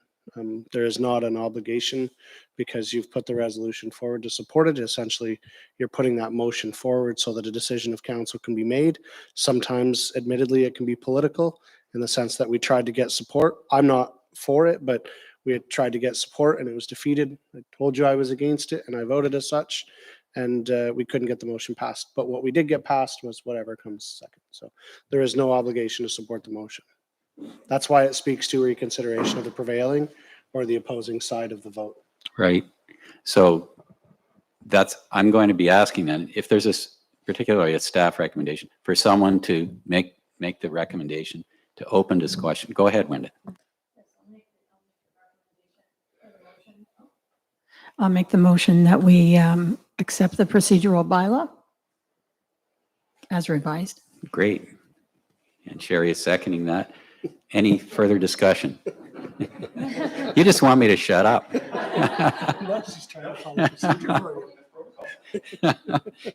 There is not an obligation because you've put the resolution forward to support it. Essentially, you're putting that motion forward so that a decision of council can be made. Sometimes, admittedly, it can be political in the sense that we tried to get support. I'm not for it, but we had tried to get support and it was defeated. I told you I was against it and I voted as such, and we couldn't get the motion passed. But what we did get passed was whatever comes second. So there is no obligation to support the motion. That's why it speaks to reconsideration of the prevailing or the opposing side of the vote. Right. So I'm going to be asking then, if there's particularly a staff recommendation for someone to make the recommendation to open discussion. Go ahead, Wendy. I'll make the motion that we accept the procedural bylaw as revised. Great. And Sherry is seconding that. Any further discussion? You just want me to shut up. You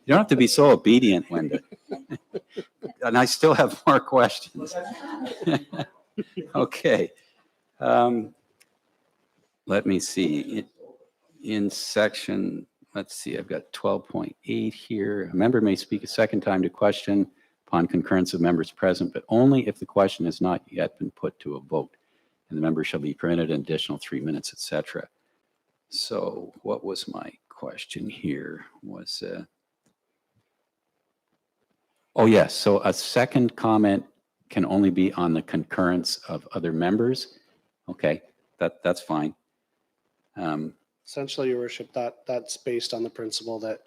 don't have to be so obedient, Wendy. And I still have more questions. Okay. Let me see. In section, let's see, I've got 12.8 here. A member may speak a second time to question upon concurrence of members present, but only if the question has not yet been put to a vote. And the member shall be permitted an additional 3 minutes, etc. So what was my question here? Was, oh yes, so a second comment can only be on the concurrence of other members. Okay, that's fine. Essentially, Your Worship, that's based on the principle that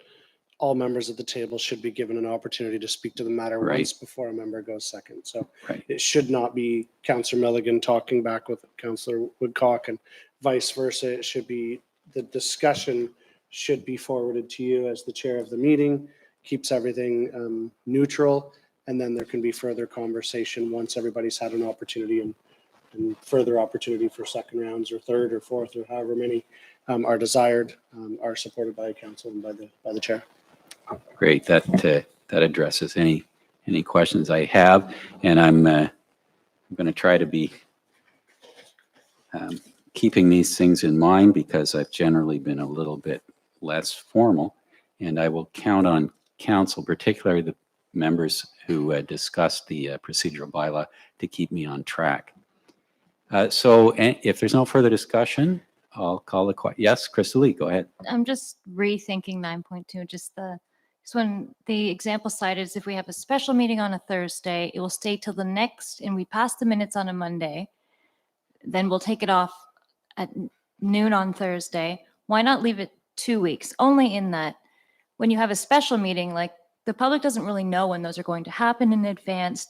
all members at the table should be given an opportunity to speak to the matter Right. once before a member goes second. So Right. it should not be Councillor Milligan talking back with Councillor Woodcock and vice versa. It should be, the discussion should be forwarded to you as the chair of the meeting, keeps everything neutral, and then there can be further conversation once everybody's had an opportunity and further opportunity for second rounds or third or fourth or however many are desired, are supported by council and by the chair. Great. That addresses any questions I have, and I'm going to try to be keeping these things in mind because I've generally been a little bit less formal, and I will count on council, particularly the members who discussed the procedural bylaw, to keep me on track. So if there's no further discussion, I'll call the question. Yes, Crystal Lee, go ahead. I'm just rethinking 9.2, just when the example cited is if we have a special meeting on a Thursday, it will stay till the next, and we pass the minutes on a Monday, then we'll take it off at noon on Thursday. Why not leave it 2 weeks? Only in that when you have a special meeting, like the public doesn't really know when those are going to happen in advance.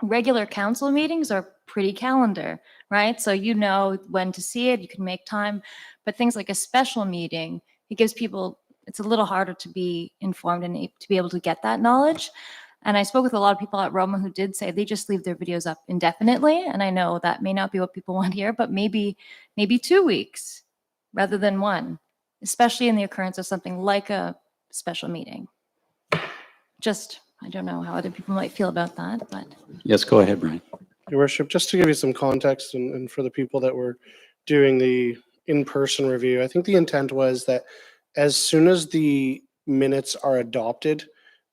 Regular council meetings are pretty calendar, right? So you know when to see it, you can make time, but things like a special meeting, it gives people, it's a little harder to be informed and to be able to get that knowledge. And I spoke with a lot of people at Roma who did say they just leave their videos up indefinitely. And I know that may not be what people want to hear, but maybe 2 weeks rather than one, especially in the occurrence of something like a special meeting. Just, I don't know how other people might feel about that, but. Yes, go ahead, Brian. Your Worship, just to give you some context and for the people that were doing the in-person review, I think the intent was that as soon as the minutes are adopted,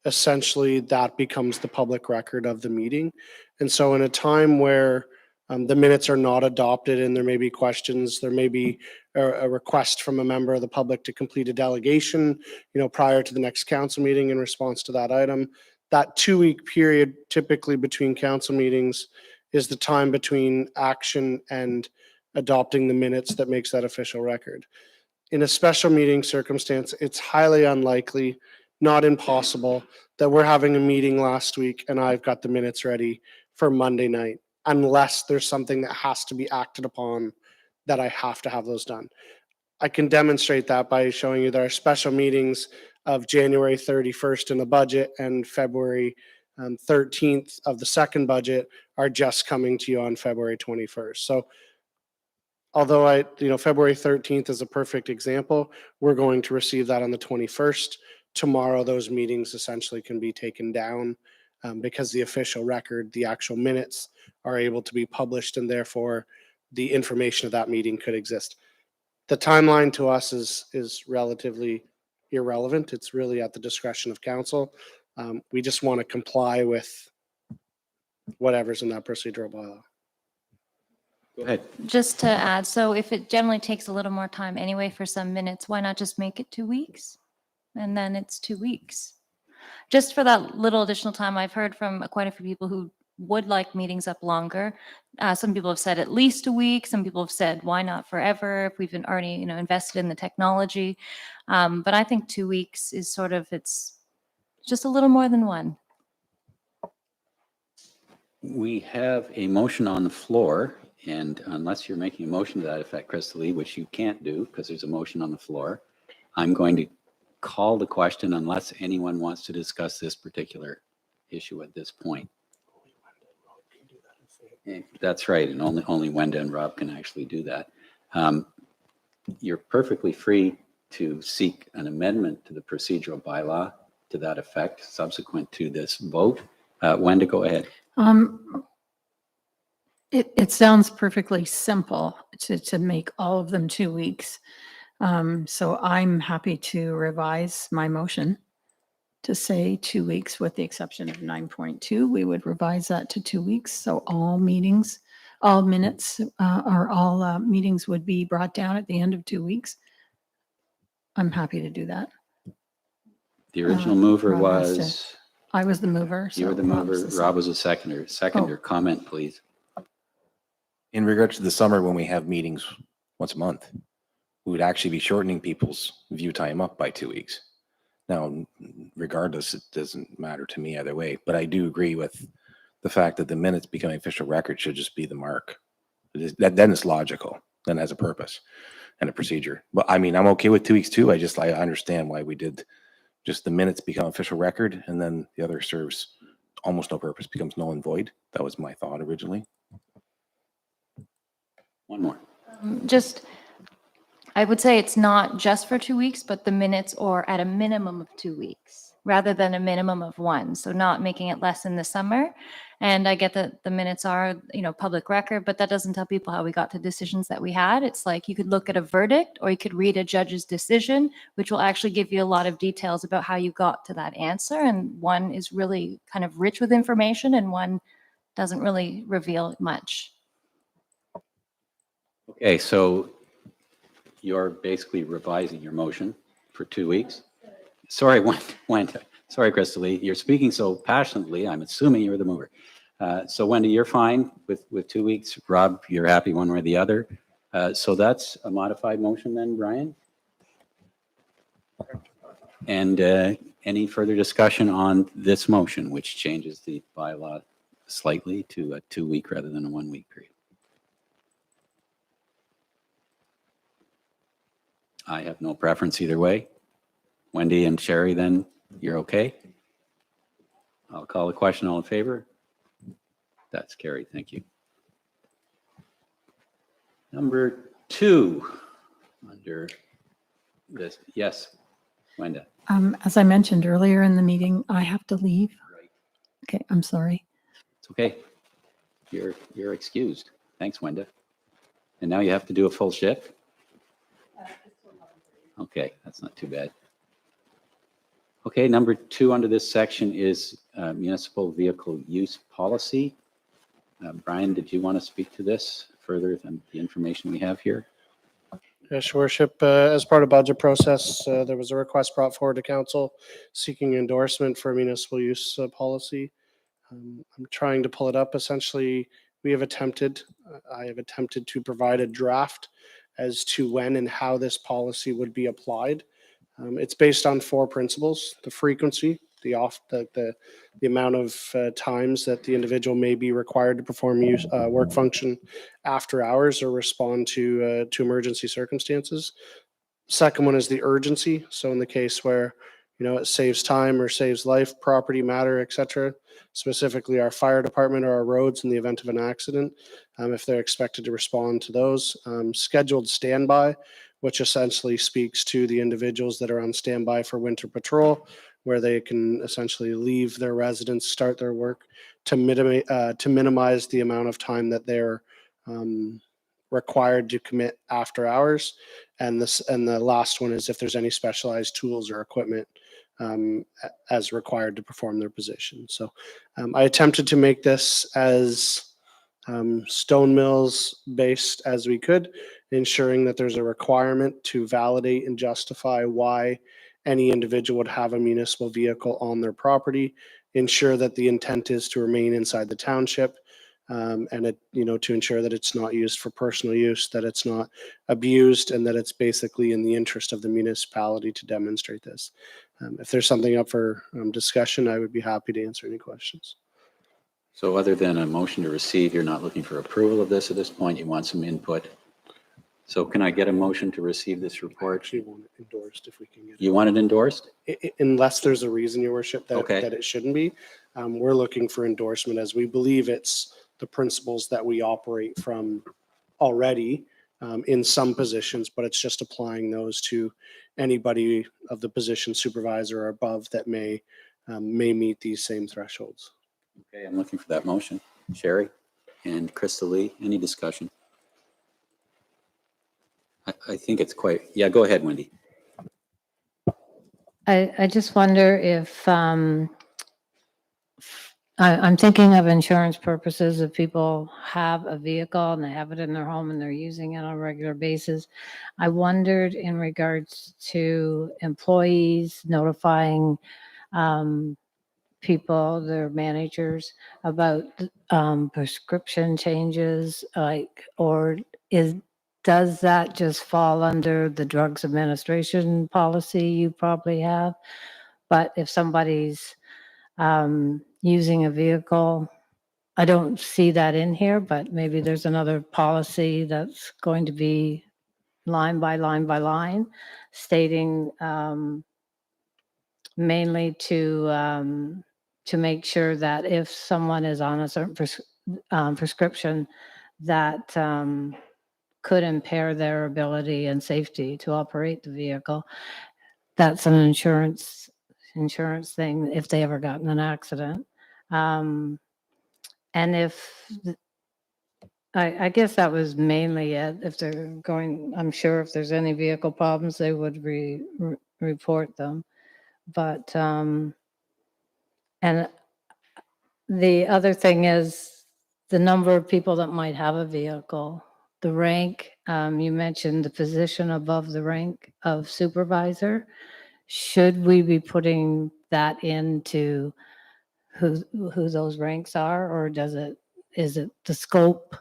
essentially that becomes the public record of the meeting. And so in a time where the minutes are not adopted and there may be questions, there may be a request from a member of the public to complete a delegation, prior to the next council meeting in response to that item. That 2-week period typically between council meetings is the time between action and adopting the minutes that makes that official record. In a special meeting circumstance, it's highly unlikely, not impossible, that we're having a meeting last week and I've got the minutes ready for Monday night, unless there's something that has to be acted upon that I have to have those done. I can demonstrate that by showing you that our special meetings of January 31st in the budget and February 13th of the second budget are just coming to you on February 21st. So although February 13th is a perfect example, we're going to receive that on the 21st. Tomorrow, those meetings essentially can be taken down because the official record, the actual minutes are able to be published, and therefore the information of that meeting could exist. The timeline to us is relatively irrelevant. It's really at the discretion of council. We just want to comply with whatever's in that procedural bylaw. Go ahead. Just to add, so if it generally takes a little more time anyway for some minutes, why not just make it 2 weeks? And then it's 2 weeks. Just for that little additional time, I've heard from quite a few people who would like meetings up longer. Some people have said at least a week. Some people have said, why not forever if we've been already, invested in the technology. But I think 2 weeks is it's just a little more than one. We have a motion on the floor, and unless you're making a motion to that effect, Crystal Lee, which you can't do because there's a motion on the floor, I'm going to call the question unless anyone wants to discuss this particular issue at this point. That's right, and only Wenda and Rob can actually do that. You're perfectly free to seek an amendment to the procedural bylaw to that effect subsequent to this vote. Wenda, go ahead. It sounds perfectly simple to make all of them 2 weeks. So I'm happy to revise my motion to say 2 weeks with the exception of 9.2. We would revise that to 2 weeks. So all meetings, all minutes, or all meetings would be brought down at the end of 2 weeks. I'm happy to do that. The original mover Rob has to- was, I was the mover. you were so the Rob mover, was the Rob was a seconder. Seconder, comment, please. In regards to the summer, when we have meetings once a month, we would actually be shortening people's view time up by 2 weeks. Now, regardless, it doesn't matter to me either way, but I do agree with the fact that the minutes becoming official record should just be the mark. Then it's logical, then it has a purpose and a procedure. But I mean, I'm okay with 2 weeks too. I understand why we did just the minutes become official record and then the other serves almost no purpose, becomes null and void. That was my thought originally. One more. I would say it's not just for 2 weeks, but the minutes or at a minimum of 2 weeks rather than a minimum of one. So not making it less in the summer. And I get that the minutes are, public record, but that doesn't tell people how we got to decisions that we had. It's like you could look at a verdict or you could read a judge's decision, which will actually give you a lot of details about how you got to that answer. And one is really kind of rich with information and one doesn't really reveal much. Okay, so you're basically revising your motion for 2 weeks. Sorry, Wenda. Sorry, Crystal Lee. You're speaking so passionately. I'm assuming you're the mover. So Wenda, you're fine with 2 weeks. Rob, you're happy one way or the other. So that's a modified motion then, Brian? And any further discussion on this motion, which changes the bylaw slightly to a 2 week rather than a 1 week period? I have no preference either way. Wendy and Sherry, then you're okay? I'll call the question. All in favor? That's carried. Thank you. Number 2 under this. Yes, Wenda. As I mentioned earlier in the meeting, I have to leave. Right. Okay, I'm sorry. It's okay. You're excused. Thanks, Wenda. And now you have to do a full shift? Okay, that's not too bad. Okay, number 2 under this section is municipal vehicle use policy. Brian, did you want to speak to this further than the information we have here? Yes, Your Worship, as part of budget process, there was a request brought forward to council seeking endorsement for municipal use policy. I'm trying to pull it up. Essentially, I have attempted to provide a draft as to when and how this policy would be applied. It's based on 4 principles: the frequency, the amount of times that the individual may be required to perform work function after hours or respond to emergency circumstances. Second one is the urgency. So in the case where it saves time or saves life, property matter, etc. Specifically our fire department or our roads in the event of an accident, if they're expected to respond to those. Scheduled standby, which essentially speaks to the individuals that are on standby for winter patrol, where they can essentially leave their residence, start their work to minimize the amount of time that they're required to commit after hours. And the last one is if there's any specialized tools or equipment as required to perform their position. So I attempted to make this as Stone Mills based as we could, ensuring that there's a requirement to validate and justify why any individual would have a municipal vehicle on their property, ensure that the intent is to remain inside the township, and to ensure that it's not used for personal use, that it's not abused, and that it's basically in the interest of the municipality to demonstrate this. If there's something up for discussion, I would be happy to answer any questions. So other than a motion to receive, you're not looking for approval of this at this point? You want some input? So can I get a motion to receive this I report? actually want it endorsed if we can get it. You want it endorsed? Unless there's a reason, your worship, that Okay. it shouldn't be. We're looking for endorsement as we believe it's the principles that we operate from already in some positions, but it's just applying those to anybody of the position supervisor or above that may meet these same thresholds. Okay, I'm looking for that motion. Sherry and Crystal Lee, any discussion? I think it's quite, yeah, go ahead, Wendy. I just wonder if, I'm thinking of insurance purposes. If people have a vehicle and they have it in their home and they're using it on a regular basis. I wondered in regards to employees notifying people, their managers, about prescription changes, does that just fall under the drugs administration policy you probably have? But if somebody's using a vehicle, I don't see that in here, but maybe there's another policy that's going to be line by line by line, stating mainly to make sure that if someone is on a certain prescription that could impair their ability and safety to operate the vehicle, that's an insurance thing if they ever got in an accident. And I guess that was mainly it. If they're going, I'm sure if there's any vehicle problems, they would report them. But, and the other thing is the number of people that might have a vehicle, the rank, you mentioned the position above the rank of supervisor. Should we be putting that into who those ranks are, or is it the scope,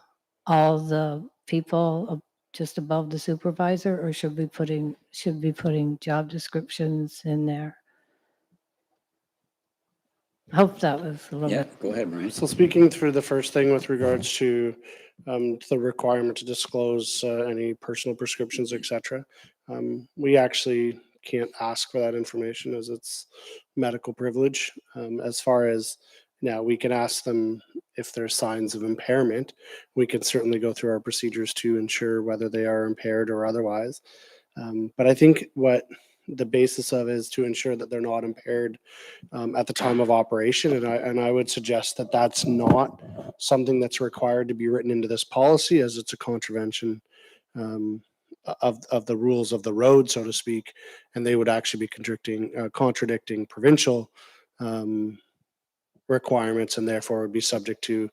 all the people just above the supervisor, or should be putting job descriptions in there? I hope that was a little Yeah, bit. go ahead, Brian. So speaking through the first thing with regards to the requirement to disclose any personal prescriptions, et cetera, we actually can't ask for that information as it's medical privilege. As far as now, we can ask them if there's signs of impairment. We can certainly go through our procedures to ensure whether they are impaired or otherwise. But I think what the basis of is to ensure that they're not impaired at the time of operation. And I would suggest that that's not something that's required to be written into this policy, as it's a contravention of the rules of the road, so to speak. And they would actually be contradicting provincial requirements, and therefore would be subject to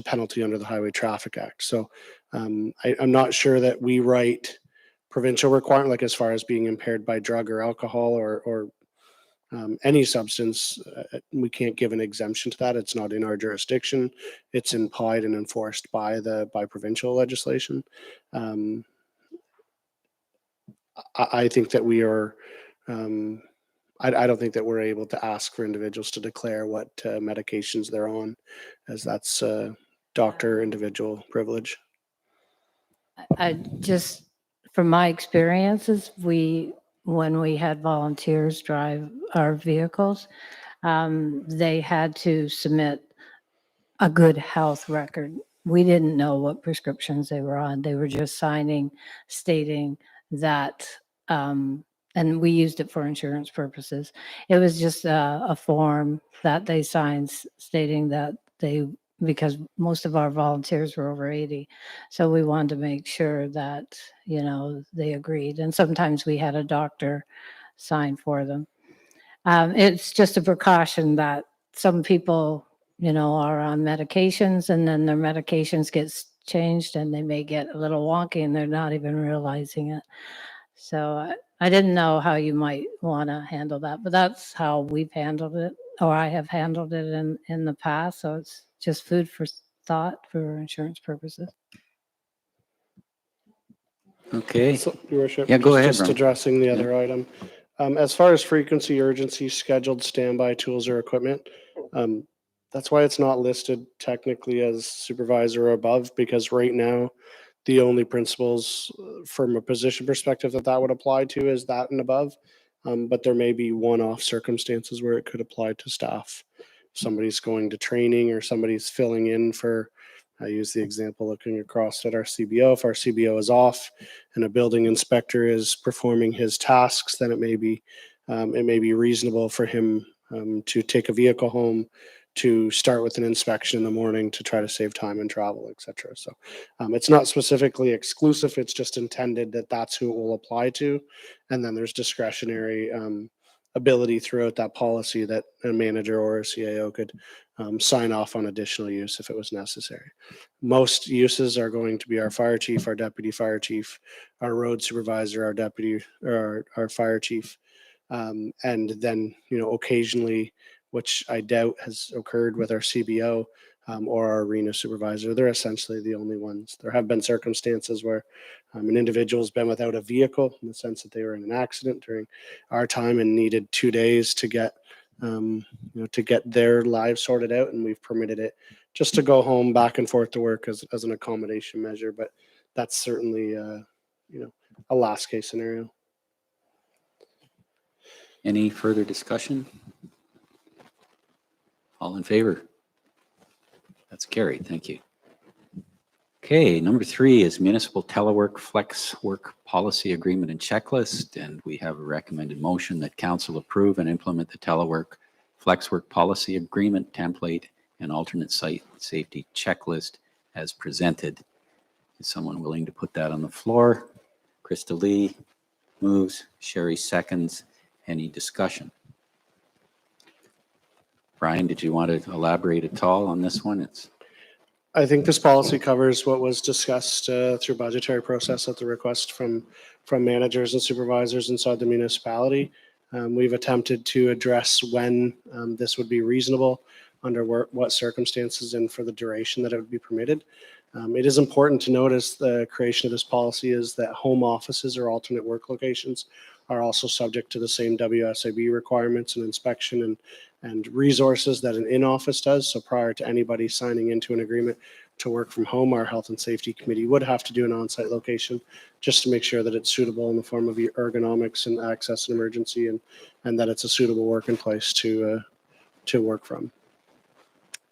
penalty under the Highway Traffic Act. So I'm not sure that we write provincial requirement, like as far as being impaired by drug or alcohol or any substance. We can't give an exemption to that. It's not in our jurisdiction. It's implied and enforced by provincial legislation. I think that we are. I don't think that we're able to ask for individuals to declare what medications they're on, as that's doctor individual privilege. I just, from my experiences, we when we had volunteers drive our vehicles, they had to submit a good health record. We didn't know what prescriptions they were on. They were just signing, stating that, and we used it for insurance purposes. It was just a form that they signed stating that because most of our volunteers were over 80. So we wanted to make sure that, they agreed. And sometimes we had a doctor sign for them. It's just a precaution that some people, are on medications and then their medications gets changed and they may get a little wonky and they're not even realizing it. So I didn't know how you might want to handle that, but that's how we've handled it, or I have handled it in the past. So it's just food for thought for insurance purposes. Okay, So, Your Worship. Yeah, go ahead, Just Brian. addressing the other item. As far as frequency, urgency, scheduled standby tools or equipment, that's why it's not listed technically as supervisor or above, because right now, the only principles from a position perspective that would apply to is that and above. But there may be one-off circumstances where it could apply to staff. Somebody's going to training or somebody's filling in for, I use the example looking across at our CBO. If our CBO is off and a building inspector is performing his tasks, then it may be reasonable for him to take a vehicle home to start with an inspection in the morning to try to save time and travel, et cetera. So it's not specifically exclusive. It's just intended that that's who it will apply to. And then there's discretionary ability throughout that policy that a manager or a CAO could sign off on additional use if it was necessary. Most uses are going to be our fire chief, our deputy fire chief, our road supervisor, our deputy, or our fire chief. And then, occasionally, which I doubt has occurred with our CBO or our arena supervisor, they're essentially the only ones. There have been circumstances where an individual's been without a vehicle in the sense that they were in an accident during our time and needed 2 days to get their lives sorted out, and we've permitted it just to go home back and forth to work as an accommodation measure. But that's certainly a last case scenario. any further discussion? All in favor? That's carried. Thank you. Okay, number 3 is municipal telework flex work policy agreement and checklist. And we have a recommended motion that council approve and implement the telework flex work policy agreement template and alternate site safety checklist as presented. Is someone willing to put that on the floor? Krista Lee moves, Sherry seconds. Any discussion? Brian, did you want to elaborate at all on this one? I think this policy covers what was discussed through budgetary process at the request from managers and supervisors inside the municipality. We've attempted to address when this would be reasonable, under what circumstances, and for the duration that it would be permitted. It is important to notice the creation of this policy is that home offices or alternate work locations are also subject to the same WSIB requirements and inspection and resources that an in-office does. So prior to anybody signing into an agreement to work from home, our Health and Safety Committee would have to do an on-site location just to make sure that it's suitable in the form of ergonomics and access and emergency, and that it's a suitable working place to work from.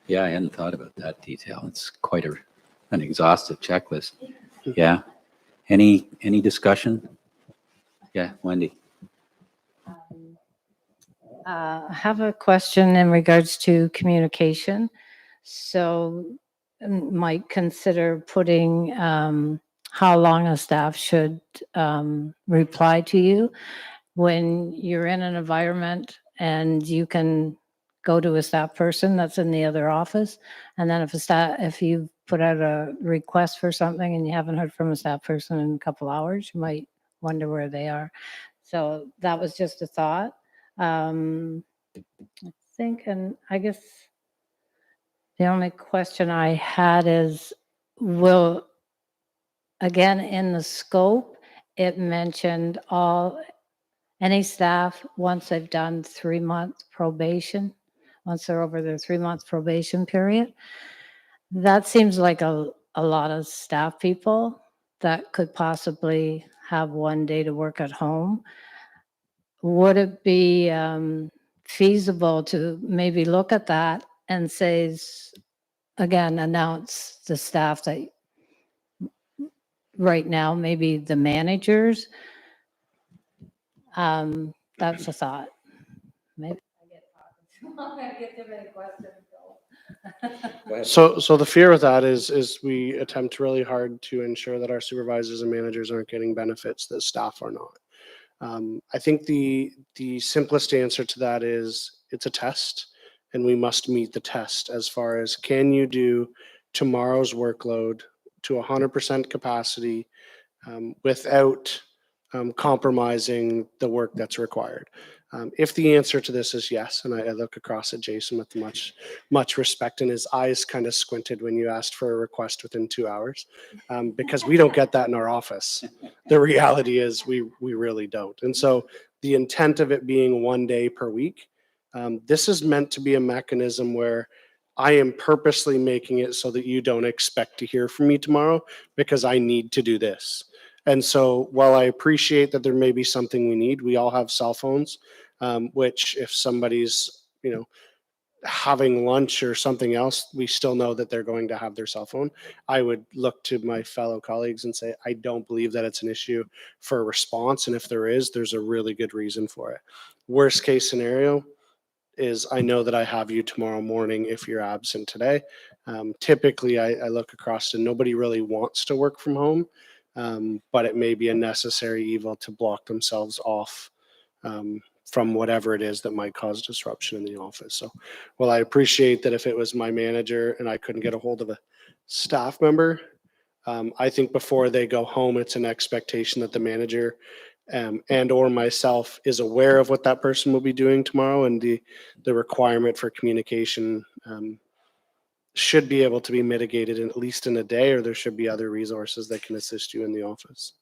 Yeah, I hadn't thought about that detail. It's quite an exhaustive checklist. Yeah. Any discussion? Yeah, Wendy. I have a question in regards to communication. So might consider putting how long a staff should reply to you when you're in an environment and you can go to a staff person that's in the other office. And then if you put out a request for something and you haven't heard from a staff person in a couple hours, you might wonder where they are. So that was just a thought. I think, and I guess the only question I had is, again, in the scope, it mentioned any staff, once they've done 3-month probation, once they're over their 3-month probation period. That seems like a lot of staff people that could possibly have 1 day to work at home. would it be feasible to maybe look at that and say, again, announce the staff that right now, maybe the managers? That's a thought. Maybe. So the fear with that is we attempt really hard to ensure that our supervisors and managers aren't getting benefits that staff are not. I think the simplest answer to that is it's a test, and we must meet the test as far as can you do tomorrow's workload to 100% capacity without compromising the work that's required. If the answer to this is yes, and I look across at Jason with much respect, and his eyes kind of squinted when you asked for a request within 2 hours, because we don't get that in our office. The reality is we really don't. And so the intent of it being 1 day per week, this is meant to be a mechanism where I am purposely making it so that you don't expect to hear from me tomorrow because I need to do this. And so while I appreciate that there may be something we need, we all have cell phones, which if somebody's, having lunch or something else, we still know that they're going to have their cell phone. I would look to my fellow colleagues and say, I don't believe that it's an issue for a response. And if there is, there's a really good reason for it. Worst case scenario is I know that I have you tomorrow morning if you're absent today. Typically, I look across and nobody really wants to work from home. But it may be a necessary evil to block themselves off from whatever it is that might cause disruption in the office. So, well, I appreciate that if it was my manager and I couldn't get a hold of a staff member, I think before they go home, it's an expectation that the manager and or myself is aware of what that person will be doing tomorrow, and the requirement for communication should be able to be mitigated at least in a day, or there should be other resources that can assist you in the office.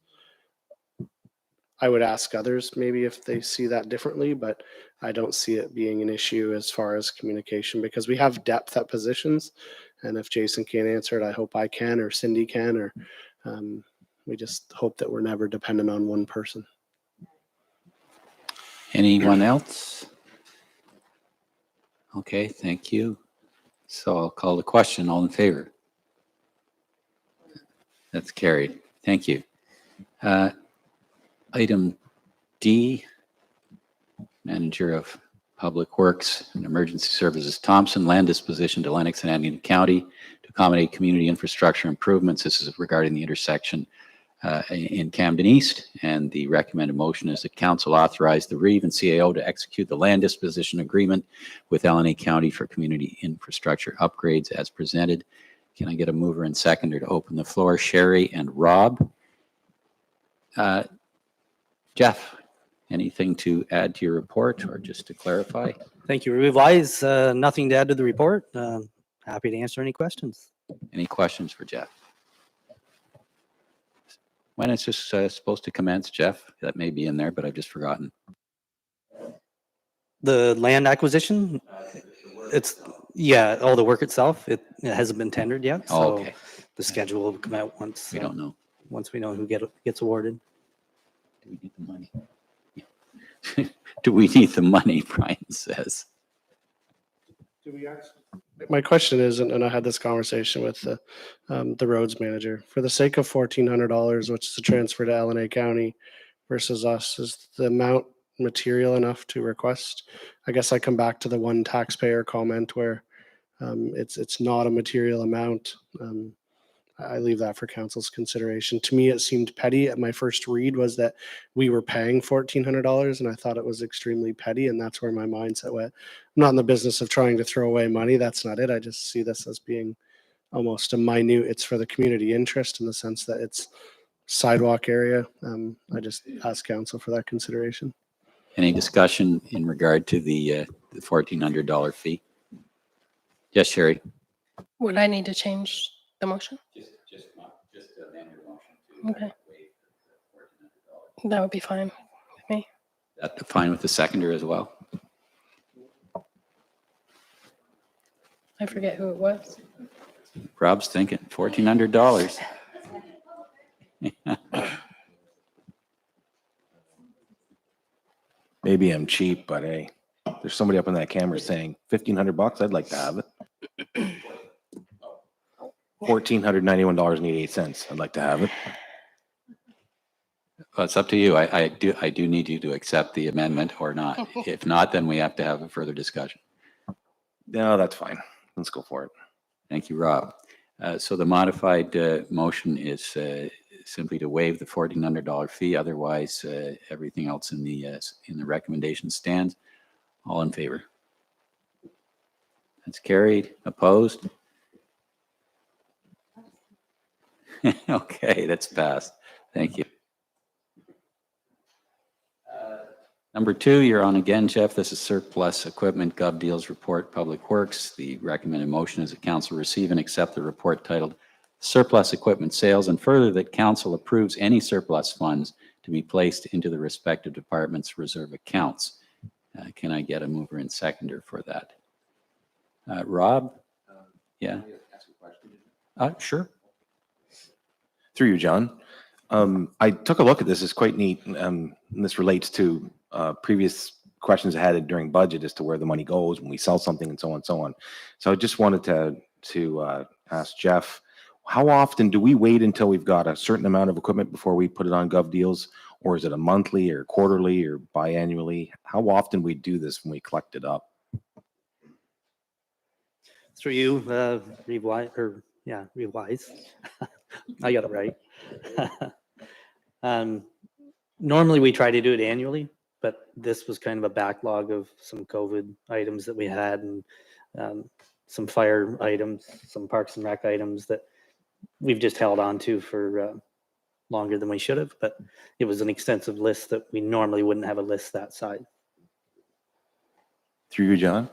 I would ask others maybe if they see that differently, but I don't see it being an issue as far as communication because we have depth at positions. And if Jason can't answer it, I hope I can, or Cindy can, or we just hope that we're never dependent on one person. Anyone else? Okay, thank you. So I'll call the question. All in favor? That's carried. Thank you. Item D, Manager of Public Works and Emergency Services Thompson, land disposition to Lennox and Annigan County to accommodate community infrastructure improvements. This is regarding the intersection in Camden East, and the recommended motion is that council authorize the REEV and CAO to execute the land disposition agreement with LNA County for community infrastructure upgrades as presented. Can I get a mover and seconder to open the floor? Sherry and Rob. Jeff, anything to add to your report or just to clarify? Thank you. Revise, nothing to add to the report. Happy to answer any questions. Any questions for Jeff? When is this supposed to commence, Jeff? That may be in there, but I've just forgotten. The land acquisition, all the work itself, it hasn't been tendered yet. Oh, So okay. the schedule will come out once We don't know. once we know who gets awarded. Do we need the money? Yeah. Do we need the money, Brian says. Do we actually? My question is, and I had this conversation with the roads manager, for the sake of $1,400, which is a transfer to LNA County versus us, is the amount material enough to request? I guess I come back to the one taxpayer comment where it's not a material amount. I leave that for council's consideration. To me, it seemed petty. My first read was that we were paying $1,400, and I thought it was extremely petty, and that's where my mindset went. I'm not in the business of trying to throw away money. That's not it. I just see this as being almost a minute. It's for the community interest in the sense that it's sidewalk area. I just ask council for that consideration. Any discussion in regard to the $1,400 fee? Yes, Sherry. Would I need to change the motion? Just amend your motion. Okay. That would be fine with me. That fine with the seconder as well? I forget who it was. Rob's thinking $1,400. Maybe I'm cheap, but hey, there's somebody up on that camera saying $1,500. I'd like to have it. $1,491.88. I'd like to have it. Well, it's up to you. I do need you to accept the amendment or not. If not, then we have to have a further discussion. No, that's fine. Let's go for it. Thank you, Rob. So the modified motion is simply to waive the $1,400 fee. Otherwise, everything else in the recommendation stands. All in favor? That's carried. Opposed? Okay, that's passed. Thank you. Number 2, you're on again, Jeff. This is surplus equipment, Gov Deals Report, Public Works. The recommended motion is that council receive and accept the report titled Surplus Equipment Sales, and further that council approves any surplus funds to be placed into the respective departments' reserve accounts. Can I get a mover and seconder for that? Rob? Yeah. Sure. Through you, John. I took a look at this. It's quite neat. And this relates to previous questions I had during budget as to where the money goes when we sell something and so on and so on. So I just wanted to ask Jeff, how often do we wait until we've got a certain amount of equipment before we put it on Gov Deals? Or is it a monthly or quarterly or biannually? How often we do this when we collect it up? Through you, revise. I got it right. Normally we try to do it annually, but this was kind of a backlog of some COVID items that we had and some fire items, some Parks and Rec items that we've just held on to for longer than we should have, but it was an extensive list that we normally wouldn't have a list that size. Through you, John.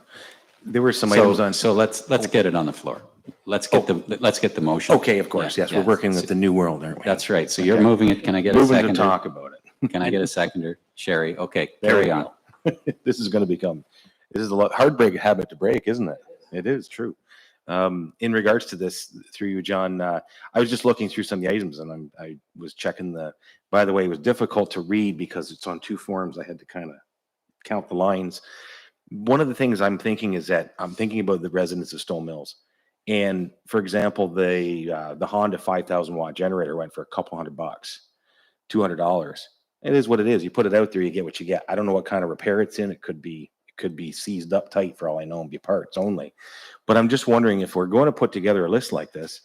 There were some items on. So let's get it on the floor. Let's get the motion. Okay, of course. Yes, we're working with the new world, aren't we? That's right. So you're moving it. Can I get a Moving seconder? to talk about it. Can I get a seconder? Sherry. Okay, There carry we on. go. This is going to become, this is a hard habit to break, isn't it? It is true. In regards to this, through you, John, I was just looking through some of the items and I was checking by the way, it was difficult to read because it's on 2 forms. I had to kind of count the lines. One of the things I'm thinking is that I'm thinking about the residents of Stone Mills. And for example, the Honda 5,000 watt generator went for a couple $100, $200. It is what it is. You put it out there, you get what you get. I don't know what kind of repair it's in. It could be seized up tight for all I know and be parts only. But I'm just wondering if we're going to put together a list like this,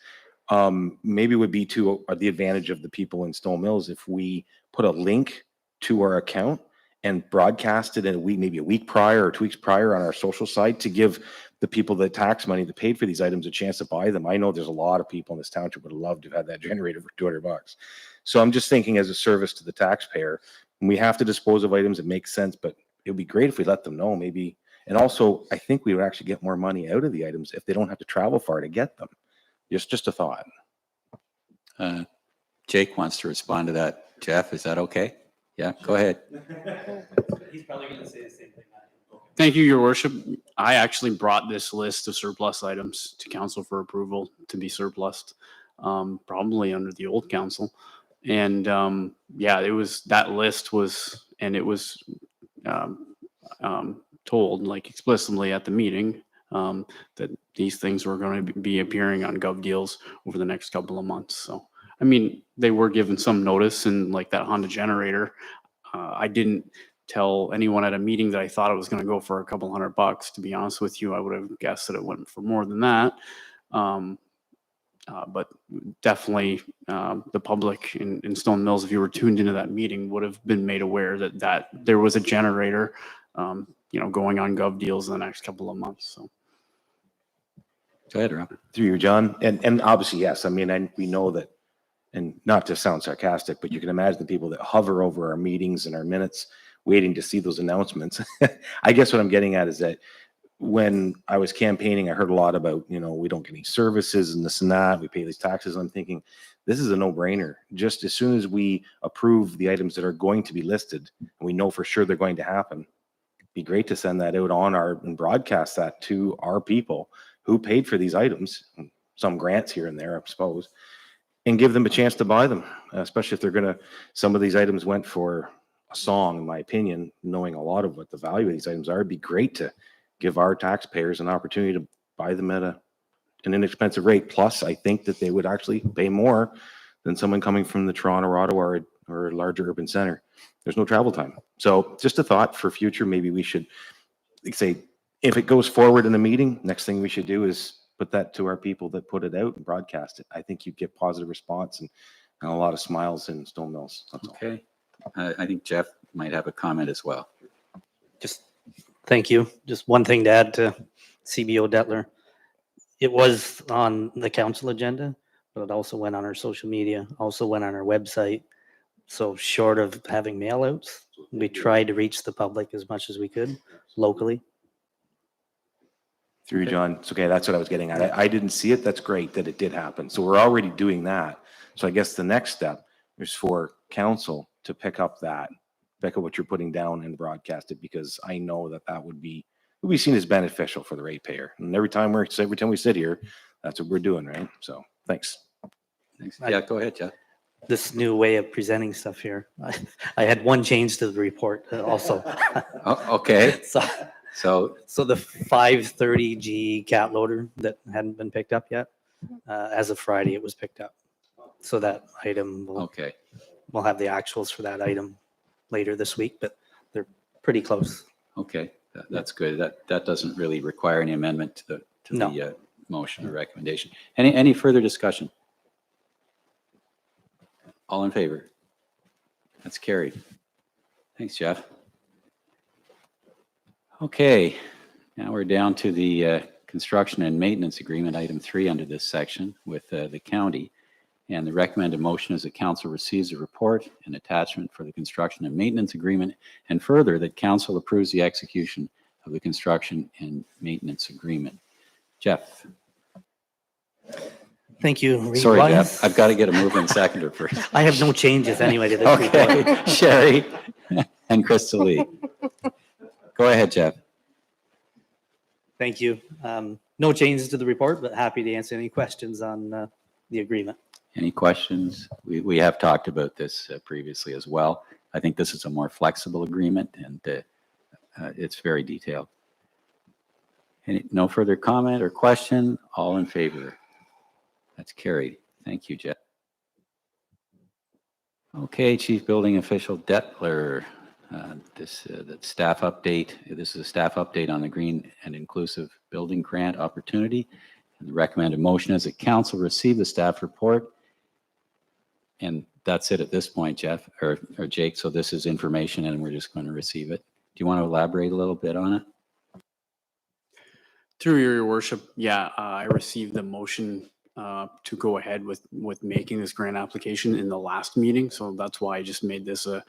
maybe it would be to the advantage of the people in Stone Mills if we put a link to our account and broadcast it in maybe a week prior or 2 weeks prior on our social site to give the people that tax money that paid for these items a chance to buy them. I know there's a lot of people in this township would love to have had that generator for $200. So I'm just thinking as a service to the taxpayer, when we have to dispose of items, it makes sense, but it would be great if we let them know maybe. And also, I think we would actually get more money out of the items if they don't have to travel far to get them. Just a thought. Jake wants to respond to that. Jeff, is that okay? Yeah, go ahead. He's probably going to say the same thing. Thank you, Your Worship. I actually brought this list of surplus items to council for approval to be surplused, probably under the old council. And yeah, that list was, and it was told like explicitly at the meeting that these things were going to be appearing on Gov Deals over the next couple of months. So, I mean, they were given some notice, and like that Honda generator, I didn't tell anyone at a meeting that I thought it was going to go for a couple $100. To be honest with you, I would have guessed that it went for more than that. But definitely the public in Stone Mills, if you were tuned into that meeting, would have been made aware that there was a generator, going on Gov Deals in the next couple of months. So. Go ahead, Rob. Through you, John. And obviously, yes, I mean, we know that, and not to sound sarcastic, but you can imagine the people that hover over our meetings and our minutes waiting to see those announcements. I guess what I'm getting at is that when I was campaigning, I heard a lot about, we don't get any services and this and that. We pay these taxes. I'm thinking, this is a no-brainer. Just as soon as we approve the items that are going to be listed, and we know for sure they're going to happen, it'd be great to send that out and broadcast that to our people who paid for these items, some grants here and there, I suppose, and give them a chance to buy them, especially if some of these items went for a song, in my opinion, knowing a lot of what the value of these items are. It'd be great to give our taxpayers an opportunity to buy them at an inexpensive rate. Plus, I think that they would actually pay more than someone coming from the Toronto, or Ottawa, or a larger urban center. There's no travel time. So just a thought for future, maybe we should say, if it goes forward in a meeting, next thing we should do is put that to our people that put it out and broadcast it. I think you'd get positive response and a lot of smiles in Stone Mills. That's all. Okay. I think Jeff might have a comment as well. Just, thank you. Just one thing to add to CBO Detler. It was on the council agenda, but it also went on our social media, also went on our website. So short of having mail outs, we tried to reach the public as much as we could locally. Through you, John. It's okay. That's what I was getting at. I didn't see it. That's great that it did happen. So we're already doing that. So I guess the next step is for council to pick up what you're putting down and broadcast it, because I know that would be seen as beneficial for the ratepayer. And every time we sit here, that's what we're doing, right? So thanks. Thanks. Yeah, go ahead, Jeff. This new way of presenting stuff here. I had one change to the report also. Okay. So the 530G cat loader that hadn't been picked up yet, as of Friday, it was picked up. So that item, Okay. we'll have the actuals for that item later this week, but they're pretty close. Okay. That's good. That doesn't really require any amendment to No. the motion or recommendation. Any further discussion? All in favor? That's carried. Thanks, Jeff. Okay, now we're down to the construction and maintenance agreement, item 3 under this section with the county. And the recommended motion is that council receives a report and attachment for the construction and maintenance agreement, and further that council approves the execution of the construction and maintenance agreement. Jeff. Thank you. Reed Sorry, Wise. Jeff. I've got to get a moving seconder first. I have no changes anyway to this report. Okay, Sherry and Crystal Lee. Go ahead, Jeff. Thank you. No changes to the report, but happy to answer any questions on the agreement. Any questions? We have talked about this previously as well. I think this is a more flexible agreement, and it's very detailed. No further comment or question? All in favor? That's carried. Thank you, Jeff. Okay, Chief Building Official Detler. The staff update. This is a staff update on the Green and Inclusive Building Grant opportunity. And the recommended motion is that council receive the staff report. And that's it at this point, Jeff or Jake. So this is information and we're just going to receive it. Do you want to elaborate a little bit on it? Through your worship, yeah, I received the motion to go ahead with making this grant application in the last meeting. So that's why I just made this a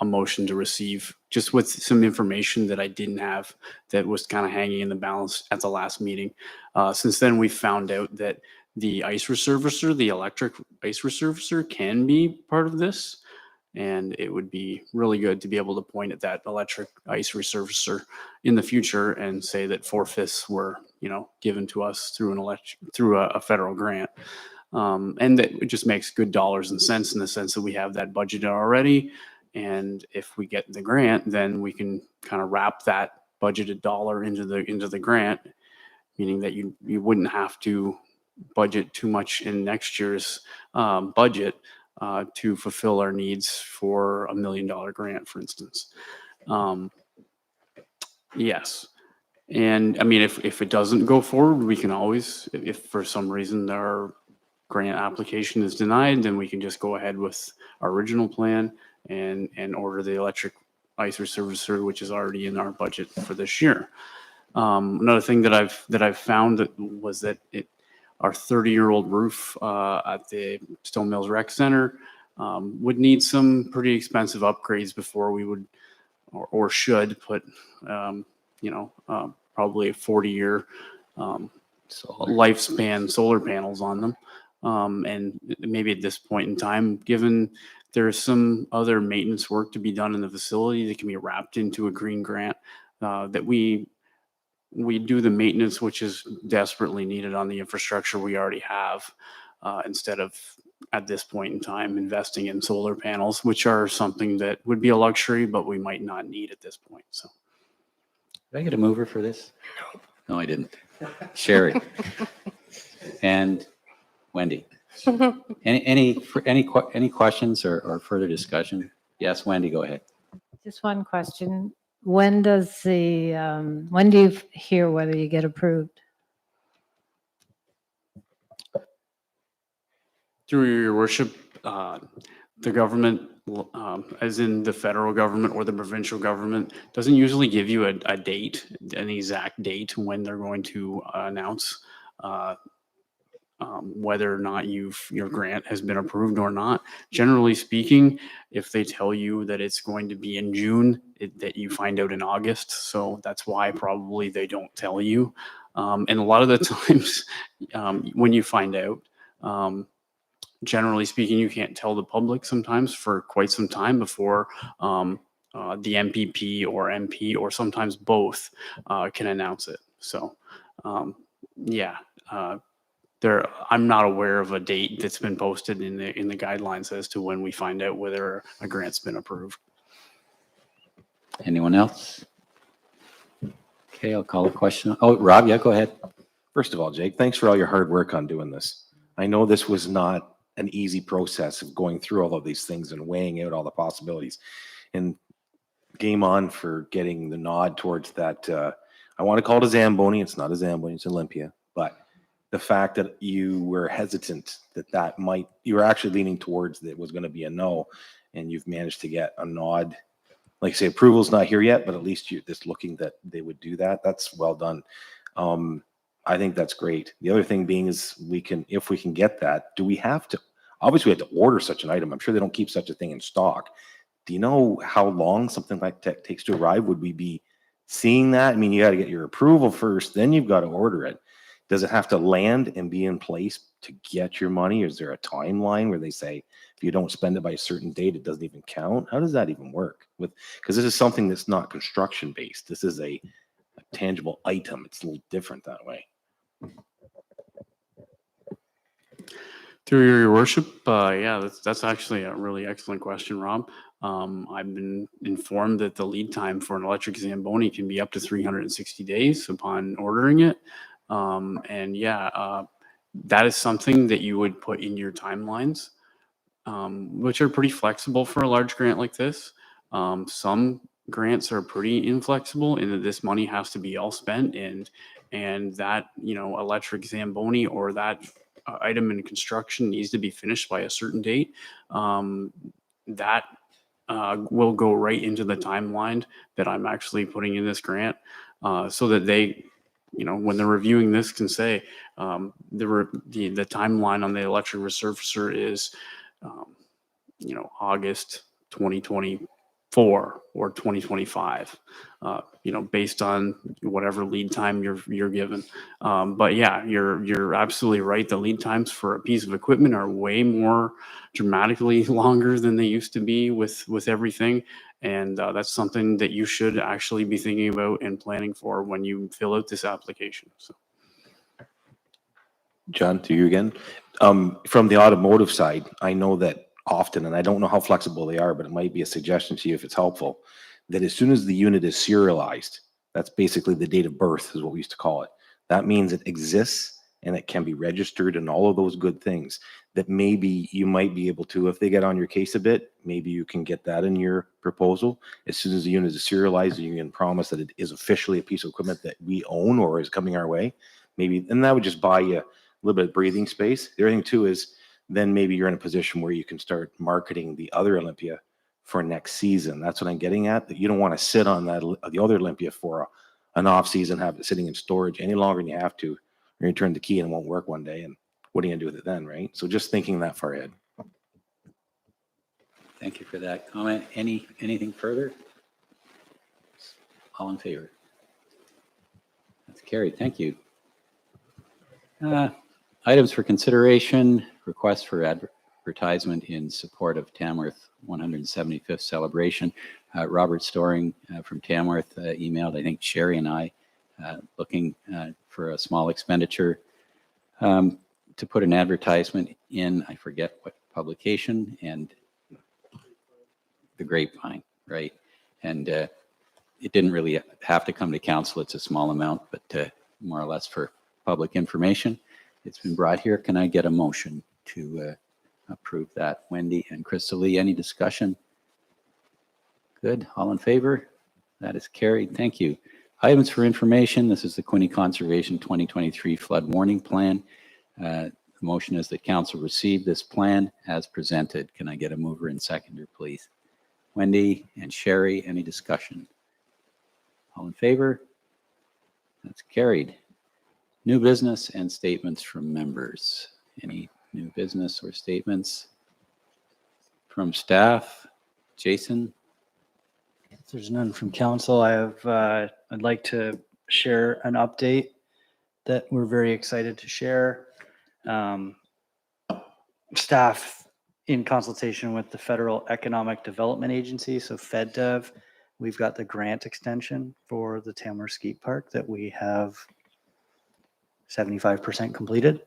motion to receive, just with some information that I didn't have that was kind of hanging in the balance at the last meeting. Since then, we found out that the ice resurfacer, the electric ice resurfacer, can be part of this. And it would be really good to be able to point at that electric ice resurfacer in the future and say that 4/5 were, given to us through a federal grant. And that it just makes good dollars and cents in the sense that we have that budgeted already. And if we get the grant, then we can kind of wrap that budgeted dollar into the grant, meaning that you wouldn't have to budget too much in next year's budget to fulfill our needs for $1 million grant, for instance. Yes. And I mean, if it doesn't go forward, we can always, if for some reason our grant application is denied, then we can just go ahead with our original plan and order the electric ice resurfacer, which is already in our budget for this year. Another thing that I've found was that our 30-year-old roof at the Stone Mills Rec Center would need some pretty expensive upgrades before we would or should put, probably a 40-year lifespan solar panels on them. And maybe at this point in time, given there's some other maintenance work to be done in the facility that can be wrapped into a green grant, that we do the maintenance which is desperately needed on the infrastructure we already have, instead of at this point in time, investing in solar panels, which are something that would be a luxury, but we might not need at this point. So. Did I get a mover for this? No, I didn't. Sherry. And Wendy. Any questions or further discussion? Yes, Wendy, go ahead. Just one question. When do you hear whether you get approved? Through your worship, the government, as in the federal government or the provincial government, doesn't usually give you a date, an exact date when they're going to announce whether or not your grant has been approved or not. Generally speaking, if they tell you that it's going to be in June, that you find out in August. So that's why probably they don't tell you. And a lot of the times when you find out, generally speaking, you can't tell the public sometimes for quite some time before the MPP or MP or sometimes both can announce it. So, I'm not aware of a date that's been posted in the guidelines as to when we find out whether a grant's been approved. Anyone else? Okay, I'll call a question. Oh, Rob, yeah, go ahead. First of all, Jake, thanks for all your hard work on doing this. I know this was not an easy process of going through all of these things and weighing out all the possibilities. And game on for getting the nod towards that. I want to call it a Zamboni. It's not a Zamboni, it's Olympia. But the fact that you were hesitant you were actually leaning towards that it was going to be a no, and you've managed to get a nod. Like I say, approval's not here yet, but at least you're just looking that they would do that. That's well done. I think that's great. The other thing being is if we can get that, do we have to? Obviously, we have to order such an item. I'm sure they don't keep such a thing in stock. Do you know how long something like that takes to arrive? Would we be seeing that? I mean, you got to get your approval first, then you've got to order it. Does it have to land and be in place to get your money? Is there a timeline where they say, if you don't spend it by a certain date, it doesn't even count? How does that even work? Because this is something that's not construction based. This is a tangible item. It's a little different that way. Through your worship, that's actually a really excellent question, Rob. I've been informed that the lead time for an electric Zamboni can be up to 360 days upon ordering it. That is something that you would put in your timelines, which are pretty flexible for a large grant like this. Some grants are pretty inflexible in that this money has to be all spent, and that, electric Zamboni or that item in construction needs to be finished by a certain date. That will go right into the timeline that I'm actually putting in this grant, so that they, when they're reviewing this, can say the timeline on the electric resurfacer is, August 2024 or 2025, based on whatever lead time you're given. But yeah, you're absolutely right. The lead times for a piece of equipment are way more dramatically longer than they used to be with everything. And that's something that you should actually be thinking about and planning for when you fill out this application. So. John, to you again. From the automotive side, I know that often, and I don't know how flexible they are, but it might be a suggestion to you if it's helpful, that as soon as the unit is serialized, that's basically the date of birth is what we used to call it. That means it exists and it can be registered and all of those good things that maybe you might be able to, if they get on your case a bit, maybe you can get that in your proposal. As soon as the unit is serialized, you can promise that it is officially a piece of equipment that we own or is coming our way. Maybe, and that would just buy you a little bit of breathing space. The other thing too is then maybe you're in a position where you can start marketing the other Olympia for next season. That's what I'm getting at, that you don't want to sit on that, the other Olympia for an off season, have it sitting in storage any longer than you have to. You're going to turn the key and it won't work one day. And what are you going to do with it then, right? So just thinking that far ahead. Thank you for that comment. Anything further? All in favor? That's carried. Thank you. Items for consideration, request for advertisement in support of Tamworth 175th celebration. Robert Storing from Tamworth emailed, I think, Sherry and I, looking for a small expenditure to put an advertisement in, I forget what publication and the grapevine, right? And it didn't really have to come to council. It's a small amount, but more or less for public information. It's been brought here. Can I get a motion to approve that? Wendy and Crystal Lee, any discussion? Good. All in favor? That is carried. Thank you. Items for information. This is the Quinte Conservation 2023 Flood Warning Plan. The motion is that council receive this plan as presented. Can I get a mover and seconder, please? Wendy and Sherry, any discussion? All in favor? That's carried. New business and statements from members. Any new business or statements from staff? Jason? If there's none from council, I'd like to share an update that we're very excited to share. Staff, in consultation with the Federal Economic Development Agency, so FedDev, we've got the grant extension for the Tamworth Skate Park that we have 75% completed.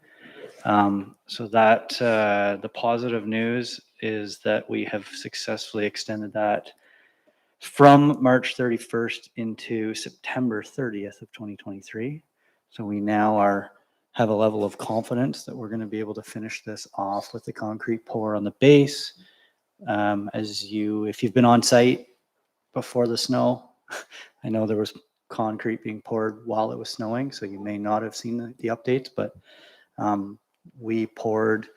So that the positive news is that we have successfully extended that from March 31st into September 30th of 2023. So we now have a level of confidence that we're going to be able to finish this off with the concrete pour on the base. If you've been on site before the snow, I know there was concrete being poured while it was snowing, so you may not have seen the updates, but we poured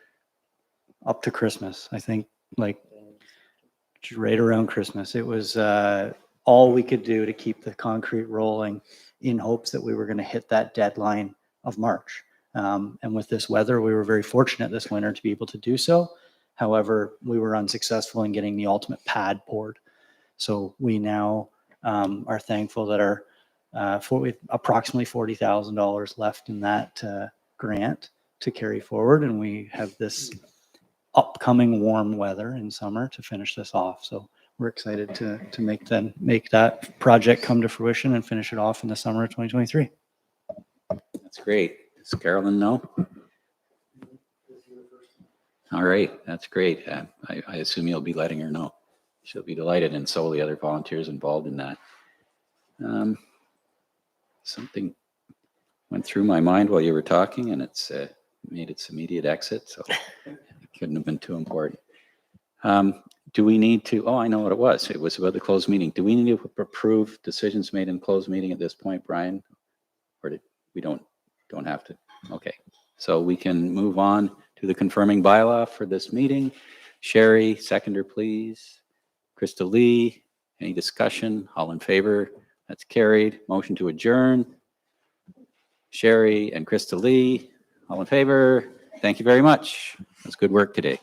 up to Christmas, I think, like right around Christmas. It was all we could do to keep the concrete rolling in hopes that we were going to hit that deadline of March. And with this weather, we were very fortunate this winter to be able to do so. However, we were unsuccessful in getting the ultimate pad poured. So we now are thankful that we have approximately $40,000 left in that grant to carry forward. And we have this upcoming warm weather in summer to finish this off. So we're excited to make that project come to fruition and finish it off in the summer of 2023. That's great. Does Carolyn know? All right, that's great. I assume you'll be letting her know. She'll be delighted, and so will the other volunteers involved in that. Something went through my mind while you were talking, and it's made its immediate exit, so it couldn't have been too important. Do we need to, I know what it was. It was about the closed meeting. Do we need to approve decisions made in closed meeting at this point, Brian? Or we don't have to? Okay, so we can move on to the confirming bylaw for this meeting. Sherry, seconder, please. Crystal Lee, any discussion? All in favor? That's carried. Motion to adjourn. Sherry and Crystal Lee, all in favor? Thank you very much. That's good work today.